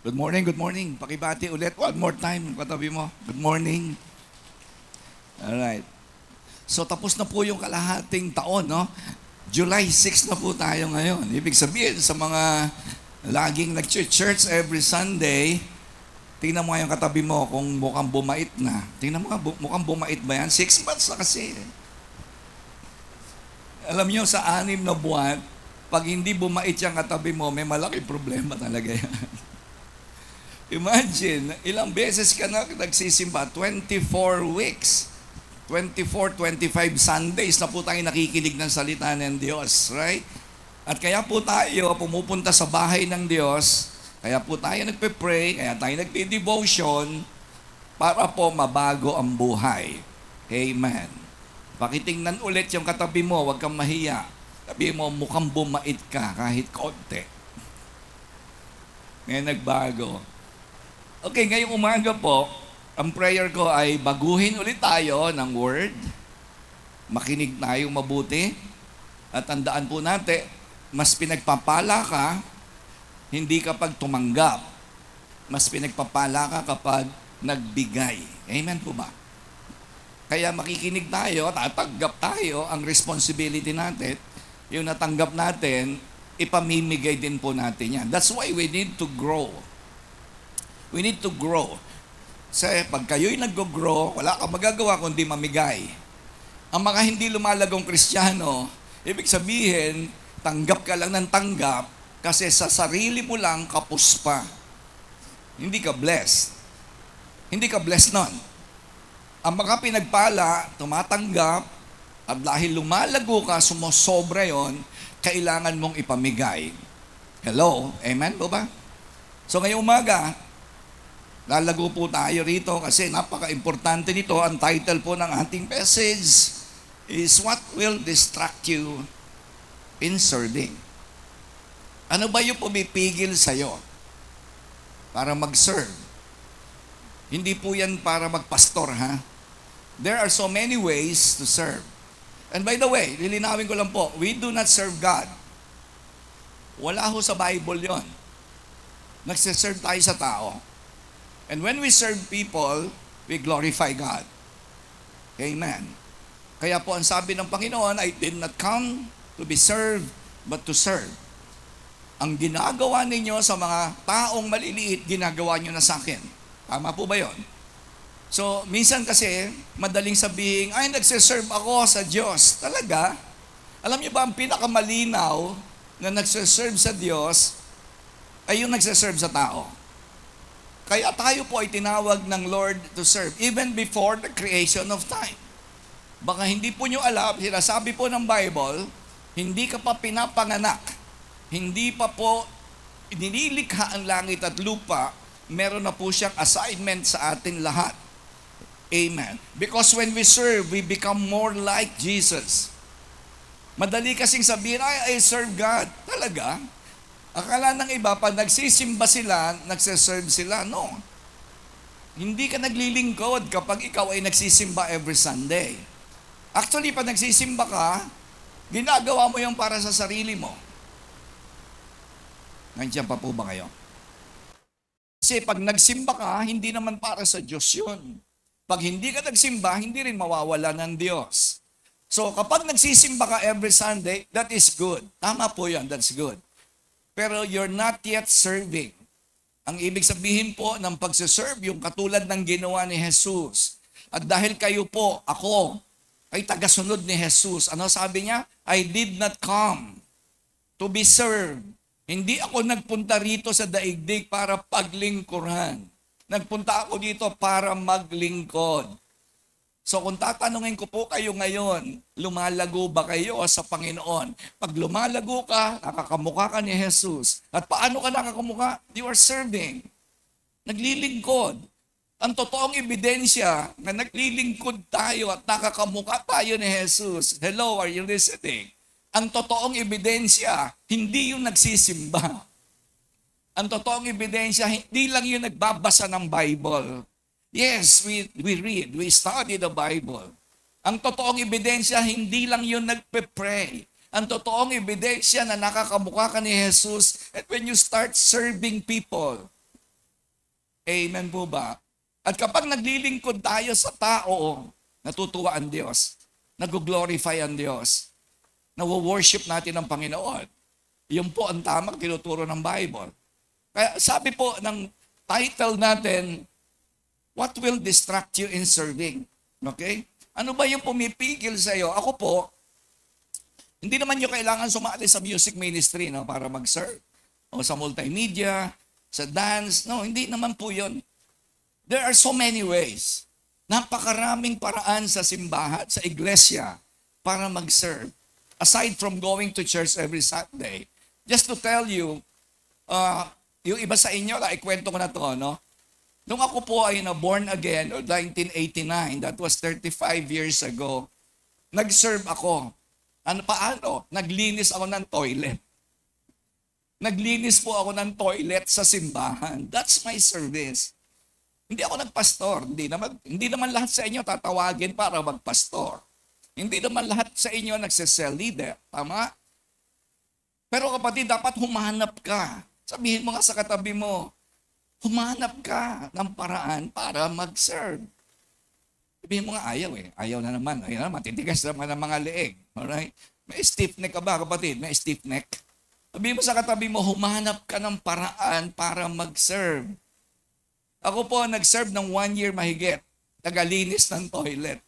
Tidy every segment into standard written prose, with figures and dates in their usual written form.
Good morning, good morning. Pakibati ulit. One more time, katabi mo. Good morning. Alright. So tapos na po yung kalahating taon, no? July 6 na po tayo ngayon. Ibig sabihin sa mga laging nag-church every Sunday, tingnan mo yung katabi mo kung mukhang bumait na. Tingnan mo, mukhang bumait ba yan? 6 months na kasi. Alam nyo, sa 6 na buwan, pag hindi bumait yung katabi mo, may malaking problema talaga yan. Imagine, ilang beses ka na nagsisimba? 24 weeks. 24, 25 Sundays na po tayo nakikinig ng salita ng Diyos, right? At kaya po tayo pumupunta sa bahay ng Diyos, kaya po tayo nagpe-pray, kaya tayo nagpe-devotion, para po mabago ang buhay. Amen. Pakitingnan ulit yung katabi mo, huwag kang mahiya. Sabi mo, mukhang bumait ka kahit konti. Ngayon nagbago. Okay, ngayong umaga po, ang prayer ko ay baguhin ulit tayo ng word. Makinig tayo mabuti. At tandaan po natin, mas pinagpapala ka, hindi kapag tumanggap. Mas pinagpapala ka kapag nagbigay. Amen po ba? Kaya makikinig tayo, tatanggap tayo, ang responsibility natin, yung natanggap natin, ipamimigay din po natin yan. That's why we need to grow. We need to grow. Kasi pag kayo'y nag-grow, wala kang magagawa kundi mamigay. Ang mga hindi lumalagong Kristiyano, ibig sabihin, tanggap ka lang ng tanggap kasi sa sarili mo lang kapos pa. Hindi ka blessed. Hindi ka blessed nun. Ang mga pinagpala, tumatanggap, at dahil lumalago ka, sumosobra yon, kailangan mong ipamigay. Hello? Amen po ba? So ngayong umaga, lalago po tayo rito kasi napaka-importante nito. Ang title po ng ating message is What Will Distract You in Serving? Ano ba yung pumipigil sa'yo para mag-serve? Hindi po yan para magpastor, ha? There are so many ways to serve. And by the way, lilinawin ko lang po, we do not serve God. Wala ho sa Bible yon. Nagsiserve tayo sa tao. And when we serve people, we glorify God. Amen. Kaya po ang sabi ng Panginoon, I did not come to be served, but to serve. Ang ginagawa ninyo sa mga taong maliliit, ginagawa nyo na sa akin. Tama po ba yon? So, minsan kasi, madaling sabihin, ay, nagsiserve ako sa Diyos. Talaga? Alam niyo ba, ang pinakamalinaw na nagsiserve sa Diyos ay yung nagsiserve sa tao. Kaya tayo po ay tinawag ng Lord to serve even before the creation of time. Baka hindi po nyo alam, sinasabi po ng Bible, hindi ka pa pinapanganak, hindi pa po nililikha ang langit at lupa, meron na po siyang assignment sa atin lahat. Amen. Because when we serve, we become more like Jesus. Madali kasing sabihin, I serve God. Talaga? Akala ng iba, pag nagsisimba sila, nagsiserve sila. No. Hindi ka naglilingkod kapag ikaw ay nagsisimba every Sunday. Actually, pag nagsisimba ka, ginagawa mo yung para sa sarili mo. Nandiyan pa po ba kayo? Kasi pag nagsimba ka, hindi naman para sa Diyos yun. Pag hindi ka nagsimba, hindi rin mawawala ng Diyos. So kapag nagsisimba ka every Sunday, that is good. Tama po yan, that's good. Pero you're not yet serving. Ang ibig sabihin po ng pagsiserve, yung katulad ng ginawa ni Jesus. At dahil kayo po, ako, ay tagasunod ni Jesus. Ano sabi niya? I did not come to be served. Hindi ako nagpunta rito sa daigdig para paglingkuran. Nagpunta ako dito para maglingkod. So kung tatanungin ko po kayo ngayon, lumalago ba kayo sa Panginoon? Pag lumalago ka, nakakamukha ka ni Jesus. At paano ka nakakamukha? You are serving. Naglilingkod. Ang totoong ebidensya na naglilingkod tayo at nakakamukha tayo ni Jesus. Hello, are you listening? Ang totoong ebidensya, hindi yung nagsisimba. Ang totoong ebidensya, hindi lang yung nagbabasa ng Bible. Yes, we read, we study the Bible. Ang totoong ebidensya, hindi lang yun nagpe-pray. Ang totoong ebidensya na nakakamukha ka ni Jesus, and when you start serving people, Amen po ba? At kapag naglilingkod tayo sa tao, natutuwa ang Diyos. Nag-glorify ang Diyos. Nawo-worship natin ang Panginoon. Yun po ang tamang tinuturo ng Bible. Kaya sabi po ng title natin, what will distract you in serving? Okay? Ano ba yung pumipigil sa iyo? Ako po, hindi naman yung kailangan sumali sa music ministry no, para mag-serve. O sa multimedia, sa dance. No, hindi naman po yun. There are so many ways. Napakaraming paraan sa simbahan, sa iglesia, para mag-serve. Aside from going to church every Sunday. Just to tell you, yung iba sa inyo, ikwento ko na to, no? Nung ako po ay na-born again, 1989, that was 35 years ago, nag-serve ako. Paano? Naglinis ako ng toilet. Naglinis po ako ng toilet sa simbahan. That's my service. Hindi ako nagpastor. Hindi naman lahat sa inyo tatawagin para magpastor. Hindi naman lahat sa inyo nagsisell leader. Tama? Pero kapatid, dapat humanap ka. Sabihin mo nga sa katabi mo, humanap ka ng paraan para mag-serve. Sabihin mo nga, ayaw eh. Ayaw na naman. Ayaw na, matitigas naman ang mga leeg. Alright? May stiff neck ka ba, kapatid? May stiff neck? Sabihin mo sa katabi mo, humanap ka ng paraan para mag-serve. Ako po, nag-serve ng 1 year mahigit. Tagalinis ng toilet.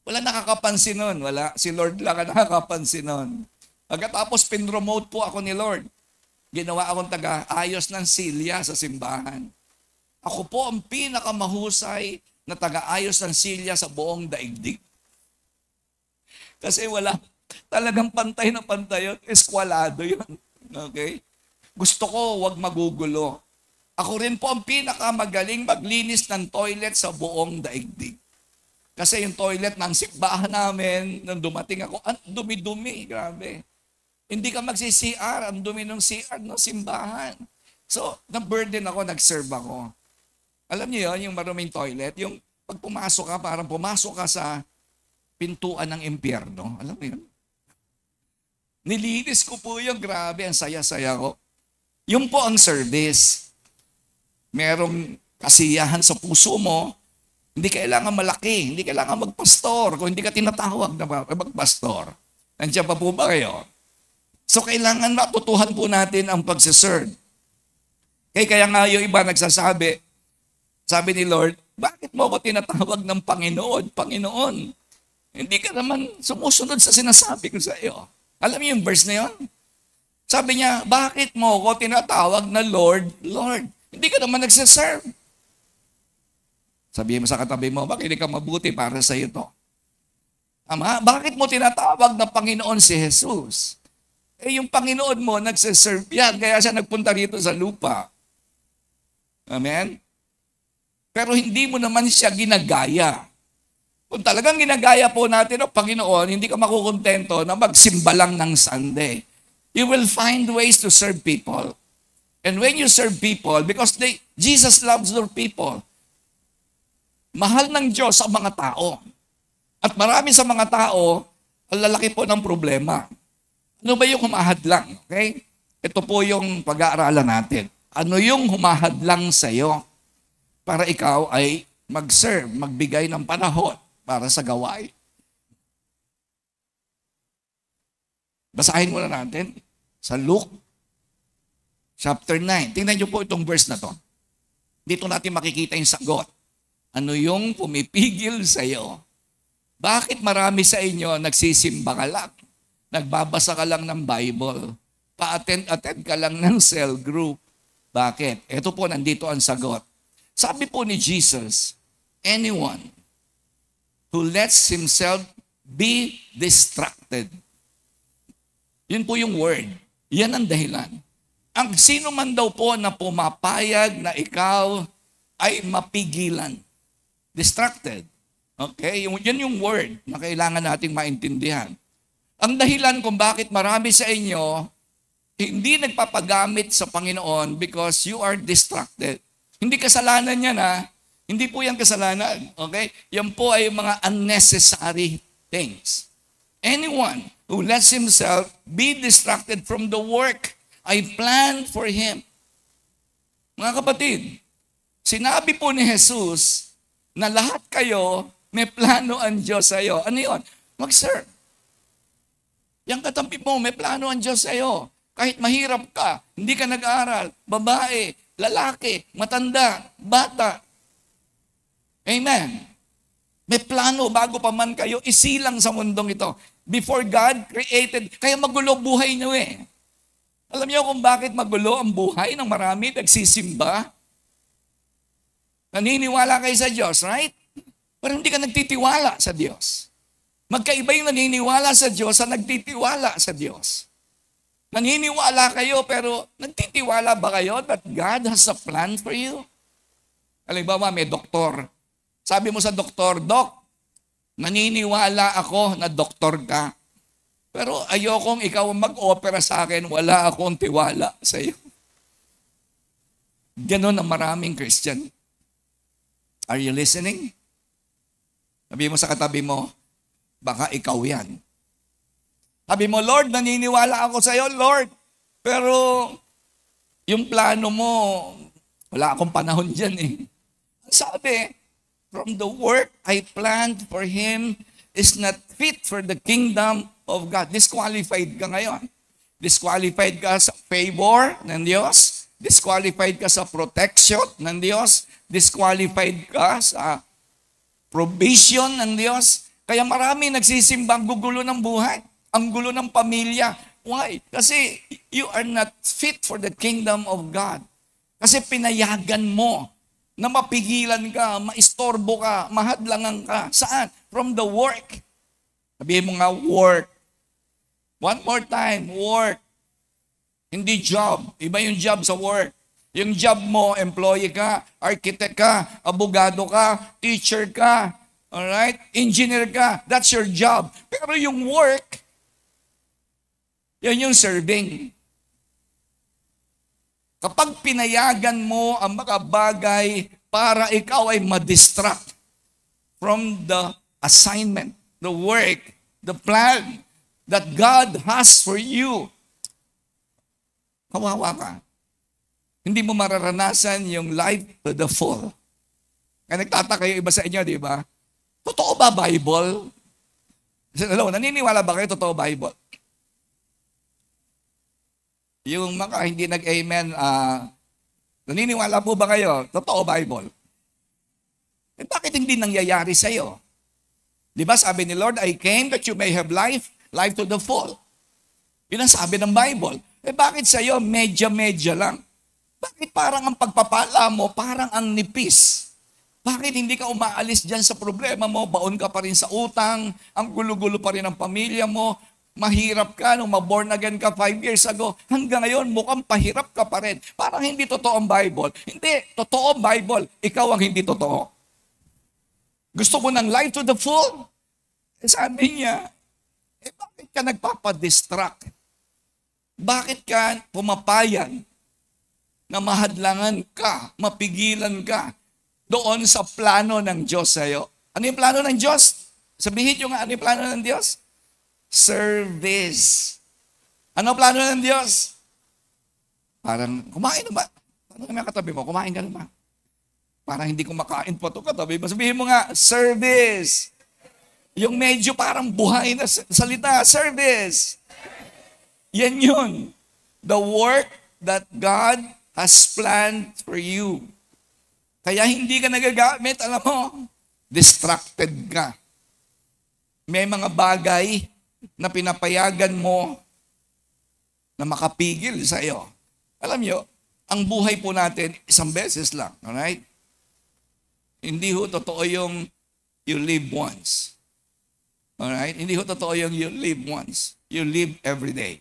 Wala nakakapansin nun. Wala. Si Lord lang ang nakakapansin nun. Pagkatapos, pinromote po ako ni Lord. Ginawa akong taga-ayos ng silya sa simbahan. Ako po ang pinakamahusay na taga-ayos ng silya sa buong daigdig. Kasi wala, talagang pantay na pantay yun. Eskwalado yun. Okay? Gusto ko, wag magugulo. Ako rin po ang pinakamagaling maglinis ng toilet sa buong daigdig. Kasi yung toilet ng simbahan namin, nung dumating ako, ang dumi-dumi, grabe. Hindi ka magsi-CR, ang dumi ng CR ng simbahan. So, na-burden ako, nag-serve ako. Alam niyo yun, yung maruming toilet, yung pag pumasok ka, parang pumasok ka sa pintuan ng impyerno. Alam mo yun? Nilinis ko po yung grabe, ang saya-saya ko. Yun po ang service. Merong kasiyahan sa puso mo, hindi kailangan malaki, hindi kailangan magpastor, kung hindi ka tinatawag na magpastor. Nandiyan pa po ba kayo? So kailangan matutuhan po natin ang pagsiserve. Kaya nga yung iba nagsasabi, sabi ni Lord, bakit mo ako tinatawag ng Panginoon? Panginoon, hindi ka naman sumusunod sa sinasabi ko sa iyo. Alam niyo yung verse na yun? Sabi niya, bakit mo ako tinatawag na Lord, Lord? Hindi ka naman nagsiserve. Sabihin mo sa katabi mo, bakit hindi ka mabuti para sa iyo to? Ama, bakit mo tinatawag na Panginoon si Jesus? Eh yung Panginoon mo, nagsiserve yan, kaya siya nagpunta rito sa lupa. Amen? Pero hindi mo naman siya ginagaya. Kung talagang ginagaya po natin ang Panginoon, hindi ka makukontento na magsimba lang ng Sunday. You will find ways to serve people. And when you serve people, because Jesus loves their people, mahal ng Diyos ang mga tao. At marami sa mga tao, ang lalaki po ng problema. Ano ba yung humahadlang? Okay? Ito po yung pag-aaralan natin. Ano yung humahadlang sa iyo para ikaw ay mag-serve, magbigay ng panahon para sa gawain? Basahin muna natin sa Luke chapter 9. Tingnan niyo po itong verse na to. Dito natin makikita yung sagot. Ano yung pumipigil sa iyo? Bakit marami sa inyo nagsisimba ka lang? Nagbabasa ka lang ng Bible. Pa-attend ka lang ng cell group. Bakit? Ito po, nandito ang sagot. Sabi po ni Jesus, anyone who lets himself be distracted. Yun po yung word. Yan ang dahilan. Ang sino man daw po na pumapayag na ikaw ay mapigilan. Distracted. Okay? Yan yung word na kailangan nating maintindihan. Ang dahilan kung bakit marami sa inyo hindi nagpapagamit sa Panginoon because you are distracted. Hindi kasalanan yan ha. Hindi po yan kasalanan. Okay? Yan po ay mga unnecessary things. Anyone who lets himself be distracted from the work I planned for him. Mga kapatid, Sinabi po ni Jesus na lahat kayo, may plano ang Diyos sa iyo. Ano yun? Mag-serve. Yang katabi mo, may plano ang Diyos sa iyo. Kahit mahirap ka, hindi ka nag-aaral, babae, lalaki, matanda, bata. Amen. May plano bago pa man kayo isilang sa mundong ito. Before God created, kaya magulo buhay niyo eh. Alam niyo kung bakit magulo ang buhay ng marami nagsisimba? Naniniwala kayo sa Diyos, right? Pero hindi ka nagtitiwala sa Diyos. Magkaiba yung naniniwala sa Diyos sa nagtitiwala sa Diyos. Naniniwala kayo pero nagtitiwala ba kayo that God has a plan for you? Halimbawa, may doktor. Sabi mo sa doktor, Dok, naniniwala ako na doktor ka. Pero ayokong ikaw mag-opera sa akin, wala akong tiwala sa iyo. Ganon ang maraming Christian. Are you listening? Sabi mo sa katabi mo, baka ikaw yan. Sabi mo, Lord, naniniwala ako sa iyo, Lord. Pero yung plano mo, wala akong panahon dyan eh. Sabi, from the work I planned for him is not fit for the kingdom of God. Disqualified ka ngayon. Disqualified ka sa favor ng Diyos. Disqualified ka sa protection ng Diyos. Disqualified ka sa provision ng Diyos. Kaya marami nagsisimba, ang gugulo ng buhay. Ang gulo ng pamilya. Why? Kasi you are not fit for the kingdom of God. Kasi pinayagan mo na mapigilan ka, maistorbo ka, mahadlangan ka. Saan? From the work. Sabihin mo nga, work. One more time, work. Hindi job. Iba yung job sa work. Yung job mo, employee ka, architect ka, abogado ka, teacher ka, alright? Engineer ka. That's your job. Pero yung work, yan yung serving. Kapag pinayagan mo ang mga bagay para ikaw ay ma-distract from the assignment, the work, the plan that God has for you, kawawa ka. Hindi mo mararanasan yung life to the full. Kaya nagtataka yung iba sa inyo, di ba? Totoo ba Bible? Hello, naniniwala ba kayo totoo Bible? Yung mga hindi nag-amen, naniniwala po ba kayo? Totoo Bible? Eh bakit hindi nangyayari sa'yo? Di ba sabi ni Lord, I came that you may have life, life to the full. Yun ang sabi ng Bible. Eh bakit sa'yo medya-medya lang? Bakit parang ang pagpapala mo, parang ang nipis? Bakit hindi ka umaalis dyan sa problema mo? Baon ka pa rin sa utang, ang gulo-gulo pa rin ang pamilya mo, mahirap ka nung ma-born again ka 5 years ago. Hanggang ngayon, mukhang pahirap ka pa rin. Parang hindi totoo ang Bible. Hindi, totoo ang Bible. Ikaw ang hindi totoo. Gusto mo ng life to the full? Eh, sabi niya, bakit ka nagpapadistract? Bakit ka pumapayag na mahadlangan ka, mapigilan ka doon sa plano ng Diyos sa'yo? Ano yung plano ng Diyos? Sabihin nyo nga, ano yung plano ng Diyos? Service. Ano plano ng Diyos? Parang, kumain na ba? Ano nga katabi mo? Kumain ka na ba? Parang hindi kumakain po ito katabi mo. Sabihin mo nga, service. Yung medyo parang buhay na salita, service. Yan yun. The work that God has planned for you. Kaya hindi ka nagagamit, alam mo, distracted ka. May mga bagay na pinapayagan mo na makapigil sa iyo. Alam nyo, ang buhay po natin, isang beses lang. Alright? Hindi ho totoo yung you live once. Alright? Hindi ho totoo yung you live once. You live every day.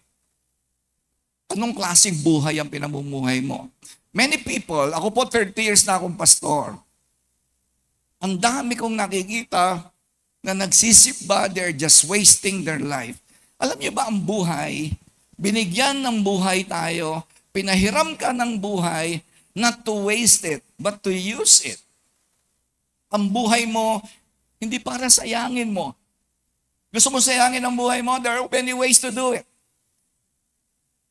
Anong klaseng buhay ang pinamumuhay mo? Many people, ako po 30 years na akong pastor. Ang dami kong nakikita na nagsisimba, they're just wasting their life. Alam niyo ba ang buhay, binigyan ng buhay tayo, pinahiram ka ng buhay, not to waste it, but to use it. Ang buhay mo, hindi para sayangin mo. Gusto mo sayangin ang buhay mo? There are many ways to do it.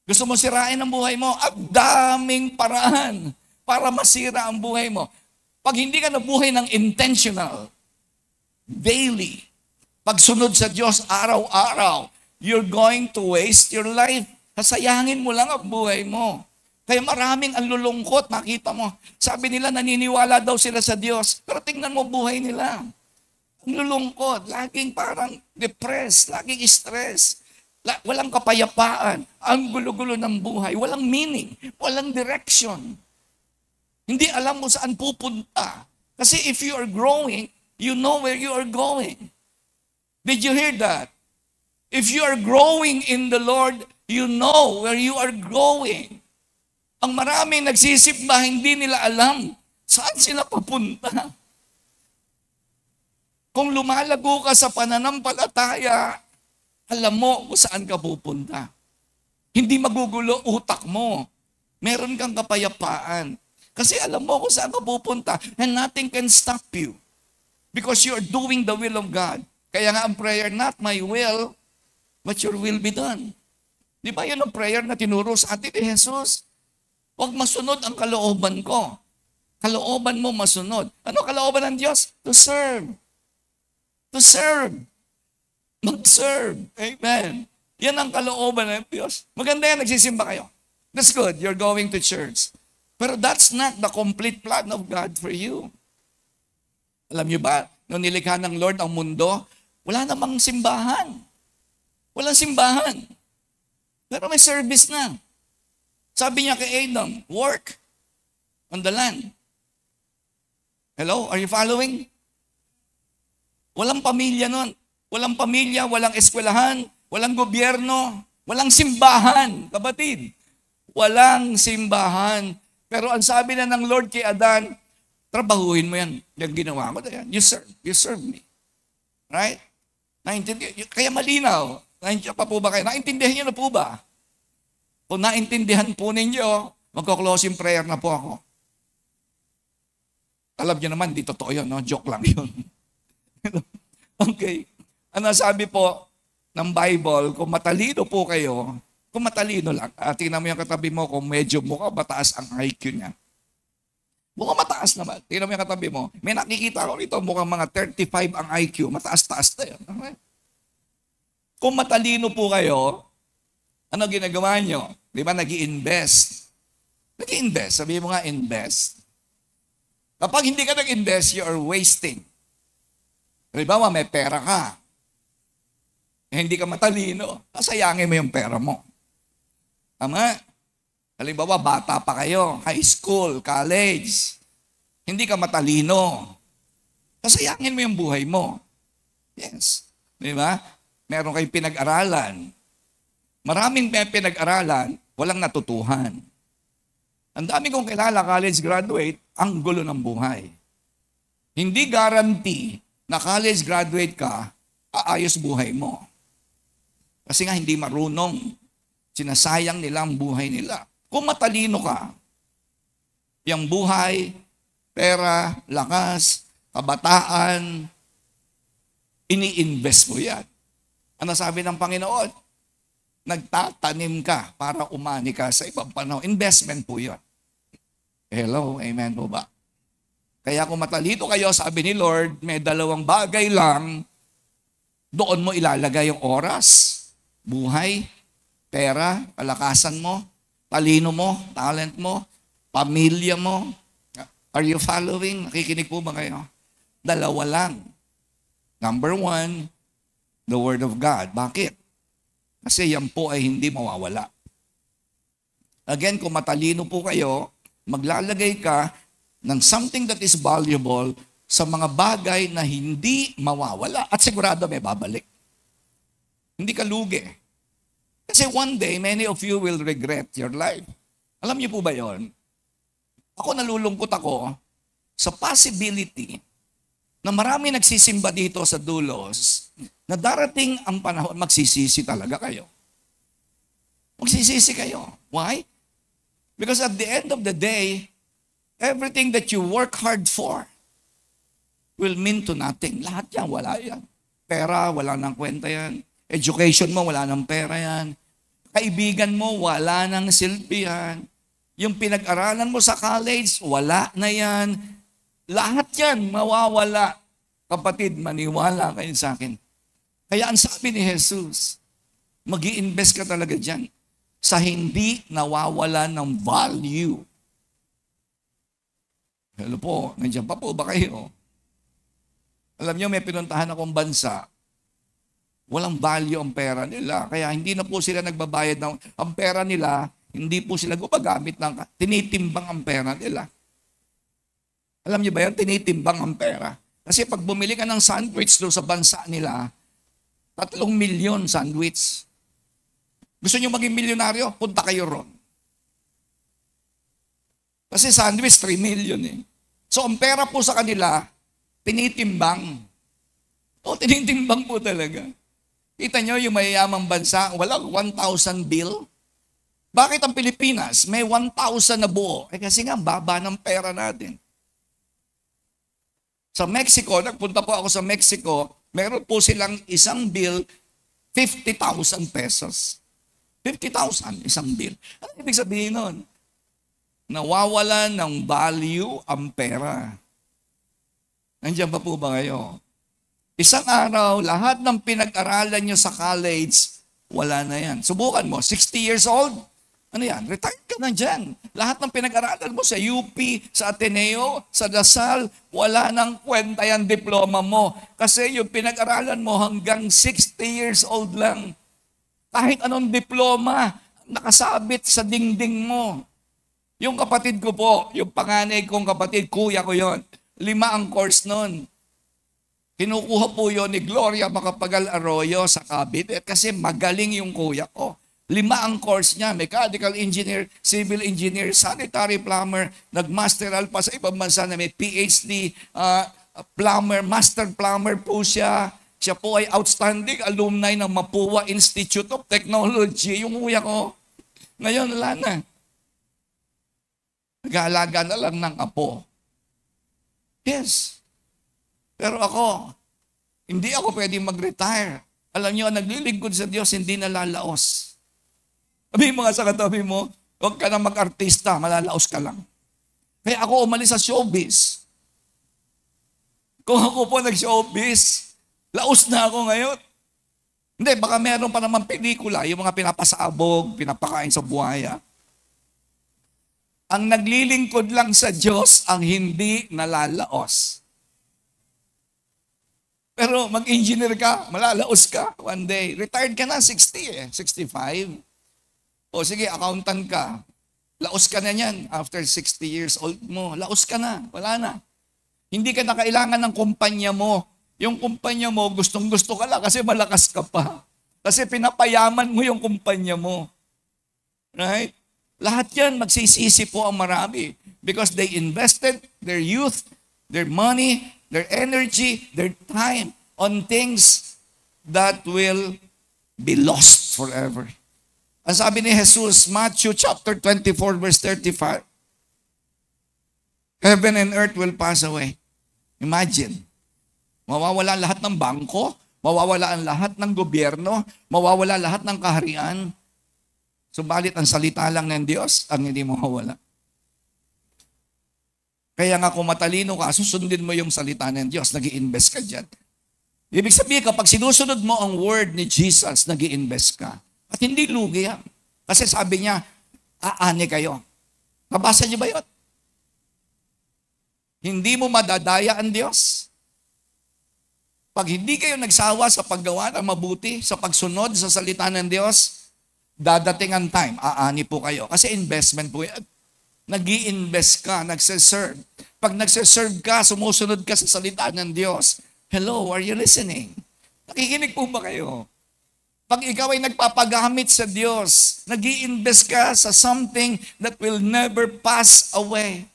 Gusto mo sirain ang buhay mo? Ang daming paraan para masira ang buhay mo. Pag hindi ka nabuhay ng intentional, daily, pagsunod sa Diyos araw-araw, you're going to waste your life. Kasayangin mo lang ang buhay mo. Kaya maraming ang lulungkot, nakita mo. Sabi nila, naniniwala daw sila sa Diyos. Pero tingnan mo buhay nila. Ang lulungkot, laging parang depressed, laging stress. Walang kapayapaan. Ang gulo-gulo ng buhay. Walang meaning. Walang direction. Hindi alam mo saan pupunta. Kasi if you are growing, you know where you are going. Did you hear that? If you are growing in the Lord, you know where you are going. Ang maraming nagsisimba, hindi nila alam saan sila papunta. Kung lumalago ka sa pananampalataya, alam mo kung saan ka pupunta. Hindi magugulo utak mo. Meron kang kapayapaan. Kasi alam mo kung saan ka pupunta and nothing can stop you. Because you are doing the will of God. Kaya nga ang prayer, not my will, but your will be done. Di ba yun ang prayer na tinuro sa atin ni Jesus? Huwag masunod ang kalooban ko. Kalooban mo masunod. Ano kalooban ng Diyos? To serve. To serve. Mag-serve. Amen. Yan ang kalooban ng Diyos. Maganda yan, nagsisimba kayo. That's good. You're going to church. Pero that's not the complete plan of God for you. Alam niyo ba, nung nilikha ng Lord ang mundo, wala namang simbahan. Walang simbahan. Pero may service na. Sabi niya kay Adam, work on the land. Hello? Are you following? Walang pamilya nun. Walang pamilya, walang eskwelahan, walang gobyerno, walang simbahan. Kapatid, walang simbahan. Pero ang sabi na ng Lord kay Adan, trabahuin mo yan. Yung ginawa ko na yan. You serve me. Right? Kaya malinaw. Naintindihan pa po ba kayo? Naintindihan niyo na po ba? Kung naintindihan po ninyo, magko-closing prayer na po ako. Alam niyo naman, di totoo yun. No? Joke lang yun. Okay. Ano sabi po ng Bible, kung matalino po kayo, kung matalino lang, tingnan mo yung katabi mo kung medyo mukhang mataas ang IQ niya. Mukhang mataas naman. Tingnan mo yung katabi mo. May nakikita ko rito, mukhang mga 35 ang IQ. Mataas-taas na yun. Okay? Kung matalino po kayo, ano ginagawa nyo? Di ba nag-i-invest? Nag-i-invest. Sabi mo nga, invest. Kapag hindi ka nag-invest, you are wasting. Halimbawa, may pera ka. Hindi ka matalino. Kasayangin mo yung pera mo. Tama? Halimbawa, bata pa kayo, high school, college. Hindi ka matalino. Kasayangin mo yung buhay mo. Yes. Di ba? Meron kayong pinag-aralan. Maraming may pinag-aralan, walang natutuhan. Ang dami kong kilala, college graduate, ang gulo ng buhay. Hindi guarantee na college graduate ka, aayos buhay mo. Kasi nga hindi marunong. Sinasayang nila ang buhay nila. Kung matalino ka, yung buhay, pera, lakas, kabataan, ini-invest mo yan. Ano sabi ng Panginoon? Nagtatanim ka para umani ka sa ibang panahon. Investment po yun. Hello, amen po ba? Kaya kung matalino kayo, sabi ni Lord, may dalawang bagay lang, doon mo ilalagay yung oras, buhay, pera, kalakasan mo, talino mo, talent mo, pamilya mo. Are you following? Nakikinig po ba kayo? Dalawa lang. Number 1, the Word of God. Bakit? Kasi yan po ay hindi mawawala. Again, kung matalino po kayo, maglalagay ka ng something that is valuable sa mga bagay na hindi mawawala at sigurado may babalik. Hindi ka lugi. Kasi one day, many of you will regret your life. Alam niyo po ba yon? Ako nalulungkot ako sa possibility na marami nagsisimba dito sa Dulos na darating ang panahon, magsisisi talaga kayo. Magsisisi kayo. Why? Because at the end of the day, everything that you work hard for will mean to nothing. Lahat yan, wala yan. Pera, wala nang kwenta yan. Education mo, wala nang pera yan. Kaibigan mo, wala nang silbi yan. Yung pinag-aralan mo sa college, wala na yan. Lahat yan mawawala. Kapatid, maniwala kayo sa akin. Kaya ang sabi ni Jesus, mag-i-invest ka talaga dyan sa hindi nawawala ng value. Hello po, nandiyan pa po ba kayo? Alam niyo, may pinuntahan akong bansa, walang value ang pera nila. Kaya hindi na po sila nagbabayad ng, ang pera nila, hindi po sila gumagamit ng, tinitimbang ang pera nila. Alam niyo ba yan? Tinitimbang ang pera. Kasi pag bumili ka ng sandwich doon sa bansa nila, 3 milyon sandwich. Gusto niyo maging milyonaryo? Punta kayo ron. Kasi sandwich, 3 million eh. So ang pera po sa kanila, tinitimbang. O, tinitimbang po talaga. Kita nyo yung mayayamang bansa, walang 1,000 bill. Bakit ang Pilipinas may 1,000 na buo? Eh kasi nga, baba ng pera natin. Sa Mexico, nagpunta po ako sa Mexico, meron po silang isang bill, 50,000 pesos. 50,000 isang bill. Ano ibig sabihin nun? Nawawala ng value ang pera. Nandiyan pa po ba kayo? Isang araw, lahat ng pinag-aralan nyo sa college, wala na yan. Subukan mo, 60 years old, ano yan? Retire ka na dyan. Lahat ng pinag-aralan mo sa UP, sa Ateneo, sa Dasal, wala nang kwenta yan diploma mo. Kasi yung pinag-aralan mo hanggang 60 years old lang. Kahit anong diploma, nakasabit sa dingding mo. Yung kapatid ko po, yung panganay kong kapatid, kuya ko yon, 5 ang course nun. Kinukuha po yon ni Gloria Macapagal Arroyo sa Cavite kasi magaling yung kuya ko. 5 ang course niya, mechanical engineer, civil engineer, sanitary plumber, nagmasteral pa sa ibang bansa na may PhD, plumber, master plumber po siya. Siya po ay outstanding alumni ng Mapua Institute of Technology, yung kuya ko. Ngayon, wala na. Nag-aalaga na lang ng apo. Yes. Pero ako, hindi ako pwedeng mag-retire. Alam niyo, naglilingkod sa Diyos, hindi nalalaos. Sabi mo nga sa katabi mo, huwag ka na mag-artista, malalaos ka lang. Kaya ako umalis sa showbiz. Kung ako po nag-showbiz, laos na ako ngayon. Hindi, baka meron pa naman pelikula, yung mga pinapasabog, pinapakain sa buhaya. Ang naglilingkod lang sa Diyos ang hindi nalalaos. Pero mag-engineer ka, malalaos ka one day. Retired ka na, 60 65. O sige, accountant ka. Laos ka na yan after 60 years old mo. Laos ka na, wala na. Hindi ka na kailangan ng kumpanya mo. Yung kumpanya mo, gustong-gusto ka lang kasi malakas ka pa. Kasi pinapayaman mo yung kumpanya mo. Right? Lahat yan, magsisisi po ang marami. Because they invested their youth, their money, their energy, their time on things that will be lost forever. Ang sabi ni Jesus, Matthew chapter 24, verse 35, heaven and earth will pass away. Imagine, mawawala lahat ng bangko, mawawala ang lahat ng gobyerno, mawawala lahat ng kaharian. Subalit ang salita lang ng Diyos ang hindi mawawala. Kaya nga kung matalino ka, susundin mo yung salita ng Diyos, nag-i-invest ka dyan. Ibig sabihin, kapag sinusunod mo ang word ni Jesus, nag-i-invest ka. At hindi lugi yan. Kasi sabi niya, aani kayo. Nabasa niyo ba yun? Hindi mo madadaya ang Diyos. Pag hindi kayo nagsawa sa paggawa ng mabuti, sa pagsunod sa salita ng Diyos, dadating ang time, aani po kayo. Kasi investment po yan. Nag-i-invest ka, nagsiserve. Pag nagsiserve ka, sumusunod ka sa salita ng Diyos. Hello, are you listening? Nakikinig po ba kayo? Pag ikaw ay nagpapagamit sa Diyos, nag-i-invest ka sa something that will never pass away.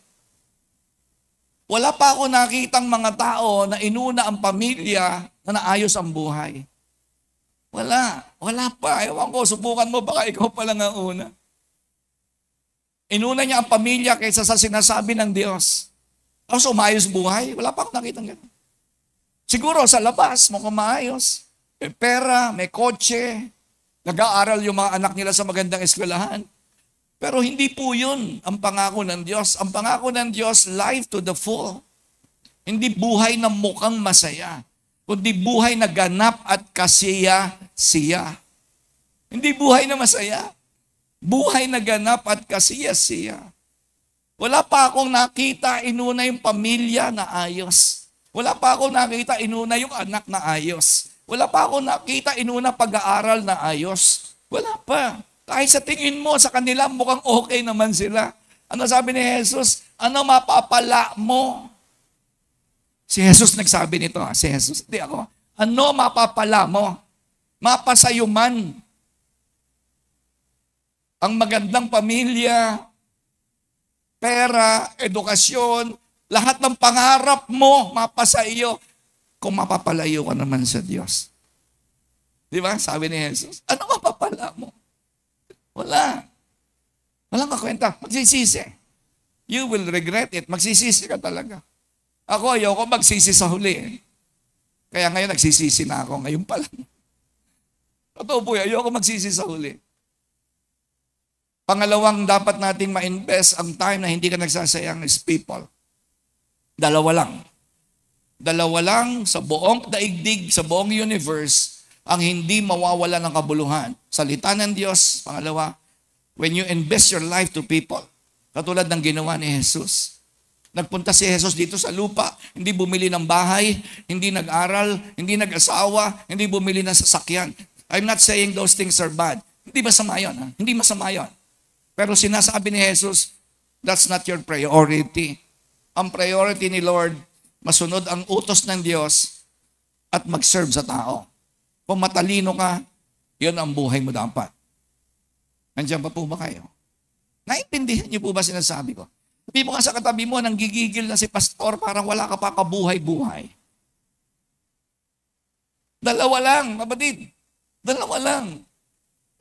Wala pa ako nakitang mga tao na inuna ang pamilya na naayos ang buhay. Wala pa. Ewan ko, subukan mo, baka ikaw pa lang ang una. Inuna niya ang pamilya kaysa sa sinasabi ng Diyos. Tapos umayos buhay, wala pa ako nakitang gano'n. Siguro sa labas, mukhang maayos. May pera, may kotse, nag-aaral yung mga anak nila sa magandang eskwelahan. Pero hindi po yun ang pangako ng Diyos. Ang pangako ng Diyos, life to the full. Hindi buhay na mukhang masaya, kundi buhay na ganap at kasiya-siya. Hindi buhay na masaya, buhay na ganap at kasiya-siya. Wala pa akong nakita inuna yung pamilya na ayos. Wala pa akong nakita inuna yung anak na ayos. Wala pa akong nakita inuna pag-aaral na ayos. Wala pa. Kahit sa tingin mo sa kanila mukhang okay naman sila. Ano sabi ni Jesus? Ano mapapala mo? Si Jesus nagsabi nito. Si Jesus, hindi ako. Ano mapapala mo? Mapasayuman. Ang magandang pamilya, pera, edukasyon, lahat ng pangarap mo, mapasa iyo kung mapapalayo ka naman sa Diyos. Di ba? Sabi ni Jesus, ano mapapala mo? Wala. Walang kakwenta. Magsisisi. You will regret it. Magsisisi ka talaga. Ako, ayoko magsisi sa huli. Kaya ngayon nagsisisi na ako. Ngayon pa lang. Totoo po, ayoko magsisi sa huli. Pangalawang dapat nating ma-invest ang time na hindi ka nagsasayang is people. Dalawa lang. Dalawa lang sa buong daigdig, sa buong universe, ang hindi mawawala ng kabuluhan. Salita ng Diyos, pangalawa, when you invest your life to people, katulad ng ginawa ni Jesus. Nagpunta si Jesus dito sa lupa, hindi bumili ng bahay, hindi nag-aral, hindi nag-asawa, hindi bumili ng sasakyan. I'm not saying those things are bad. Hindi masama yun. Ha? Hindi masama yun. Pero sinasabi ni Jesus, that's not your priority. Ang priority ni Lord, masunod ang utos ng Diyos at mag-serve sa tao. Kung matalino ka, yun ang buhay mo dapat. Nandiyan pa po ba kayo? Naintindihan niyo po ba sinasabi ko? Sabi mo nga sa katabi mo, nanggigigil na si pastor, parang wala ka pa kabuhay-buhay. Dalawa lang, kapatid. Dalawa lang.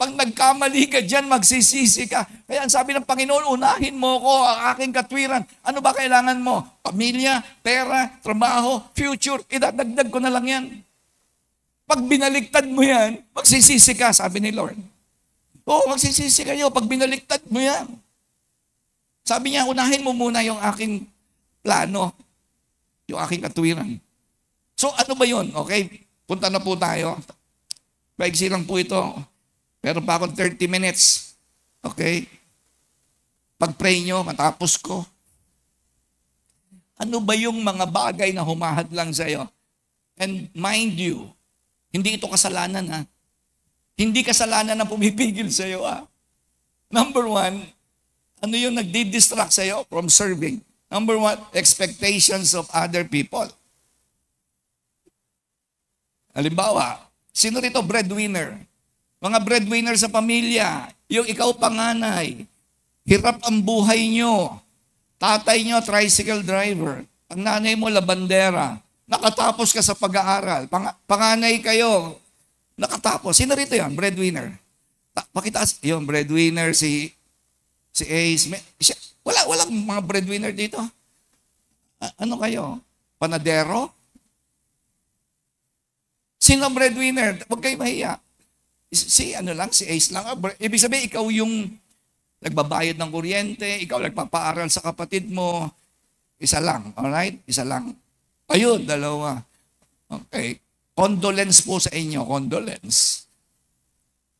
Pag nagkamali ka dyan, magsisisi ka. Kaya ang sabi ng Panginoon, unahin mo ko ang aking katwiran. Ano ba kailangan mo? Pamilya, pera, trabaho, future. Idadagdag ko na lang yan. Pag binaliktad mo yan, magsisisi ka, sabi ni Lord. Oo, magsisisi kayo pag binaliktad mo yan. Sabi niya, unahin mo muna yung aking plano, yung aking katwiran. So ano ba yun? Okay, punta na po tayo. Paigsi lang po ito. Meron pa akong 30 minutes. Okay? Pag-pray nyo, matapos ko. Ano ba yung mga bagay na humahad lang sa'yo? And mind you, hindi ito kasalanan ha. Hindi kasalanan na pumipigil sa'yo ha. Number one, ano yung nagdi-distract sa'yo from serving? Number one, expectations of other people. Halimbawa, sino rito breadwinner? Mga breadwinner sa pamilya, yung ikaw panganay, hirap ang buhay nyo. Tatay nyo, tricycle driver. Ang nanay mo, labandera. Nakatapos ka sa pag-aaral. Panganay kayo, nakatapos. Sino rito yan? Breadwinner. Pakita yung breadwinner, si Ace. Walang mga breadwinner dito. Ano kayo? Panadero? Sino ang breadwinner? Huwag kayo mahiya. Si Ace lang. Ibig sabihin, ikaw yung nagbabayad ng kuryente, ikaw nagpapaaral sa kapatid mo. Isa lang, alright? Isa lang. Ayun, dalawa. Okay. Condolence po sa inyo, condolence.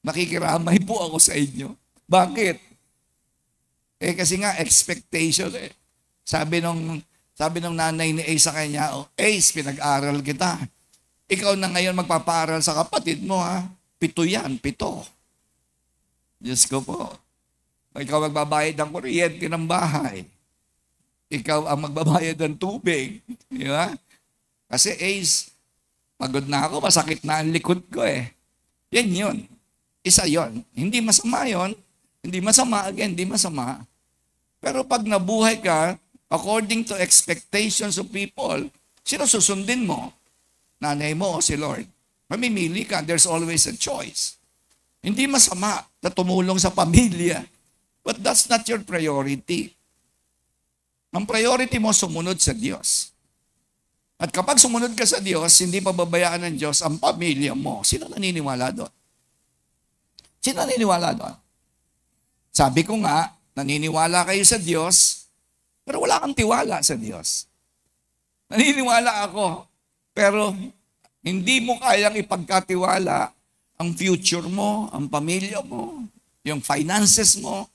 Nakikiramay po ako sa inyo. Bakit? Kasi nga, expectation eh. Sabi nung nanay ni Ace sa kanya, Ace, pinag-aral kita. Ikaw na ngayon magpapaaral sa kapatid mo, ha? 7 yan, 7. Diyos ko po. Ikaw magbabayad ng kuryente ng bahay. Ikaw ang magbabayad ng tubig. Di ba? Kasi Ace, pagod na ako, masakit na ang likod ko eh. Yan yun. Isa yon. Hindi masama yon. Hindi masama, again, hindi masama. Pero pag nabuhay ka, according to expectations of people, sino susundin mo? Nanay mo o si Lord? Mamimili ka, there's always a choice. Hindi masama na tumulong sa pamilya, but that's not your priority. Ang priority mo, sumunod sa Diyos. At kapag sumunod ka sa Diyos, hindi pababayaan ng Diyos ang pamilya mo. Sino naniniwala doon? Sino naniniwala doon? Sabi ko nga, naniniwala kayo sa Diyos, pero wala kang tiwala sa Diyos. Naniniwala ako. Pero hindi mo kayang ipagkatiwala ang future mo, ang pamilya mo, yung finances mo.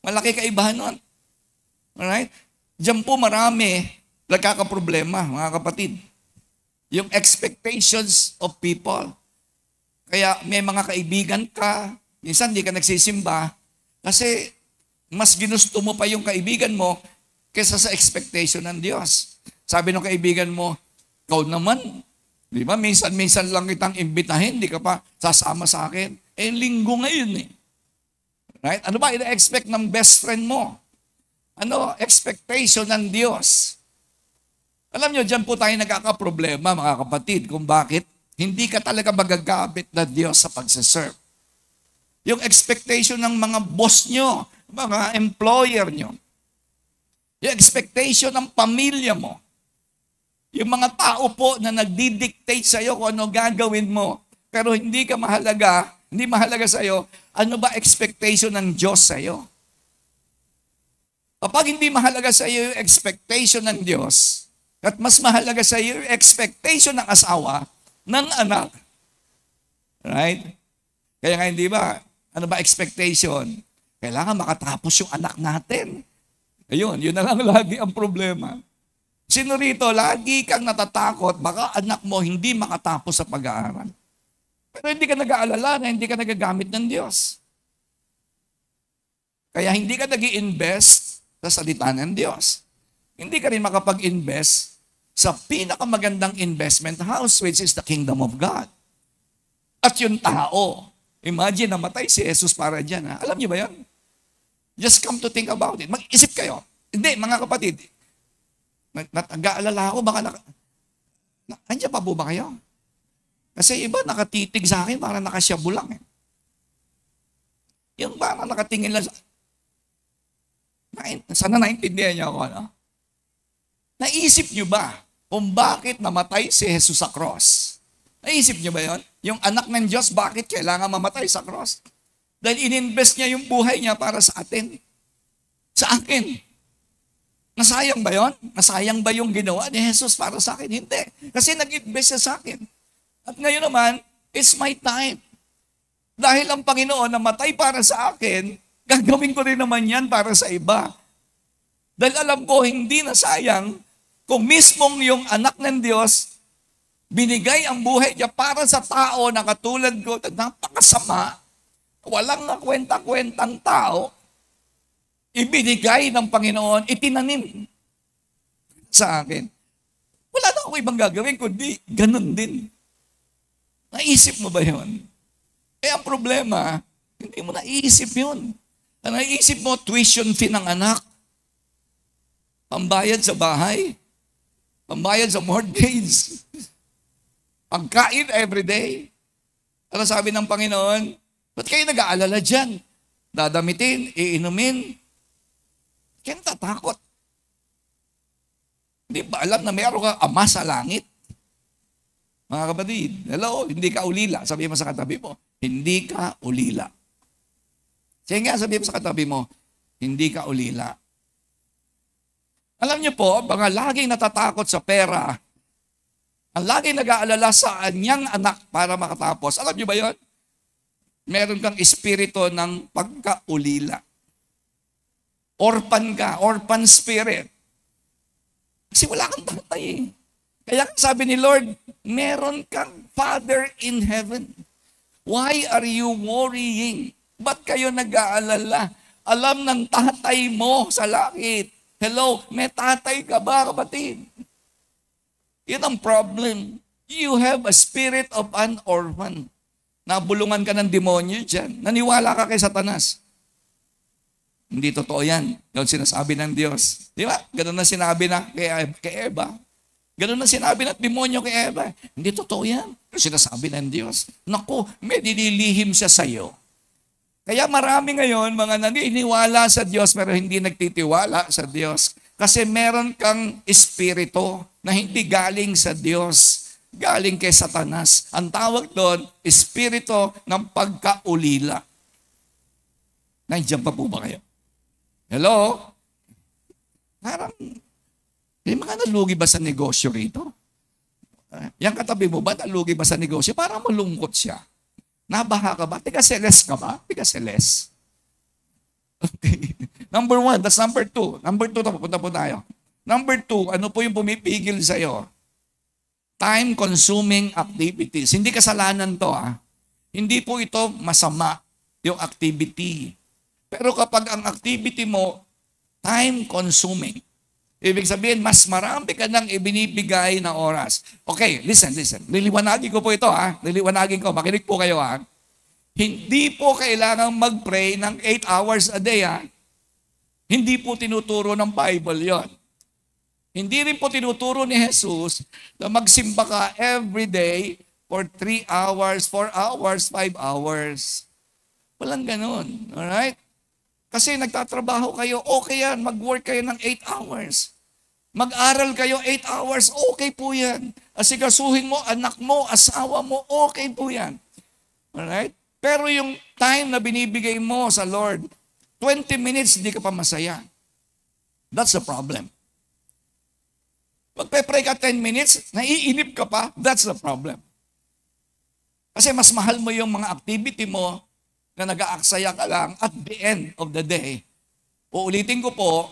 Malaki kaibahan nun. Alright? Diyan po marami nagkakaproblema, mga kapatid. Yung expectations of people. Kaya may mga kaibigan ka, minsan hindi ka nagsisimba, kasi mas ginusto mo pa yung kaibigan mo kaysa sa expectation ng Diyos. Sabi ng kaibigan mo, ikaw naman, di ba, minsan-minsan lang kitang imbitahin, di ka pa sasama sa akin. Eh, linggo ngayon eh. Right? Ano ba ina-expect ng best friend mo? Ano expectation ng Diyos? Alam nyo, dyan po tayo nagkakaproblema, mga kapatid, kung bakit hindi ka talaga magagamit na Diyos sa pagsaserve. Yung expectation ng mga boss nyo, mga employer nyo, yung expectation ng pamilya mo, yung mga tao po na nagdi-dictate sa'yo kung ano gagawin mo, pero hindi mahalaga sa'yo, ano ba expectation ng Diyos sa'yo? Kapag hindi mahalaga sa iyo yung expectation ng Diyos, at mas mahalaga sa iyo yung expectation ng asawa, ng anak, right? Kaya nga hindi ba, ano ba expectation? Kailangan makatapos yung anak natin. Ayun, yun na lang lagi ang problema. Sino rito, lagi kang natatakot, baka anak mo hindi makatapos sa pag-aaral. Pero hindi ka nag-aalala na hindi ka nagagamit ng Diyos. Kaya hindi ka nag-i-invest sa salita ng Diyos. Hindi ka rin makapag-invest sa pinakamagandang investment house, which is the kingdom of God. At yung tao, imagine, namatay si Jesus para dyan. Ha? Alam niyo ba yan? Just come to think about it. Mag-isip kayo. Hindi, mga kapatid, nag-aalala ako, baka andiyan pa po ba kayo? Kasi iba nakatitig sa akin, parang nakasyabu lang. Yung parang nakatingin lang sana naintindihan niyo ako, no? Naisip niyo ba kung bakit namatay si Jesus sa cross? Naisip niyo ba yon? Yung anak ng Diyos, bakit kailangan mamatay sa cross? Dahil ininvest niya yung buhay niya para sa atin. Sa akin. Nasayang ba yon? Nasayang ba yung ginawa ni Jesus para sa akin? Hindi. Kasi nag-invest siya sa akin. At ngayon naman, it's my time. Dahil ang Panginoon namatay para sa akin, gagawin ko rin naman yan para sa iba. Dahil alam ko, hindi na sayang kung mismong yung anak ng Diyos, binigay ang buhay niya para sa tao na katulad ko, napakasama, walang nakwenta-kwentang tao, ibinigay ng Panginoon, itinanim sa akin. Wala na ako ibang gagawin, kundi ganun din. Naisip mo ba yun? Eh, ang problema, hindi mo naisip yun. Ang naisip mo, tuition fee ng anak, pambayad sa bahay, pambayad sa mortgage, pagkain everyday. Ano sabi ng Panginoon? Ba't kayo nag-aalala dyan? Dadamitin, iinumin. Kaya natatakot. Hindi ba alam na mayroon ka ama sa langit? Mga kapatid, hello, hindi ka ulila. Sabi mo sa katabi mo, hindi ka ulila. Sige nga, sabi mo sa katabi mo, hindi ka ulila. Alam niyo po, mga laging natatakot sa pera, ang laging nag-aalala sa anyang anak para makatapos. Alam niyo ba yon? Meron kang espiritu ng pagkaulila. Orphan ka, orphan spirit. Kasi wala kang tatay eh. Kaya sabi ni Lord, meron kang Father in heaven. Why are you worrying? Ba't kayo nag-aalala? Alam ng tatay mo sa langit. Hello, may tatay ka ba, kapatid? Yun ang problem. You have a spirit of an orphan. Nabulungan ka ng demonyo dyan. Naniwala ka kay Satanas. Hindi totoo yan. Yung sinasabi ng Diyos. Di ba? Ganun na sinabi na kay Eva. Ganun na sinabi ng demonyo kay Eva. Hindi totoo yan. Yung sinasabi ng Diyos. Naku, may dinilihim siya sa'yo. Kaya marami ngayon mga naniniwala sa Diyos pero hindi nagtitiwala sa Diyos. Kasi meron kang espiritu na hindi galing sa Diyos. Galing kay Satanas. Ang tawag doon, espiritu ng pagkaulila. Nandiyan pa po ba kayo? Hello? Parang May mga nalugi ba sa negosyo rito? Yang katabi mo ba, nalugi ba sa negosyo? Parang malungkot siya. Nabaha ka ba? Tiga-seles ka ba? Tiga-seles. Okay. Number 1, that's number 2. Number 2, punta po tayo. Number 2, ano po yung pumipigil sa'yo? Time-consuming activities. Hindi kasalanan to, Hindi po ito masama, yung activity. Pero kapag ang activity mo, time-consuming, ibig sabihin, mas marami ka nang ibinibigay na oras. Okay, listen. Liliwanagin ko po ito, Liliwanagin ko. Makinig po kayo, Hindi po kailangang mag-pray ng 8 hours a day, Hindi po tinuturo ng Bible yon. Hindi rin po tinuturo ni Jesus na magsimba ka every day for 3 hours, 4 hours, 5 hours. Walang ganun. Alright? Kasi nagtatrabaho kayo, okay yan. Mag-work kayo ng 8 hours. Mag-aral kayo 8 hours, okay po yan. Asikasuhin mo, anak mo, asawa mo, okay po yan. Alright? Pero yung time na binibigay mo sa Lord, 20 minutes, hindi ka pa masaya. That's the problem. Magpe-pray ka 10 minutes, naiinip ka pa, that's the problem. Kasi mas mahal mo yung mga activity mo na nag-aaksaya ka lang at the end of the day. Uulitin ko po,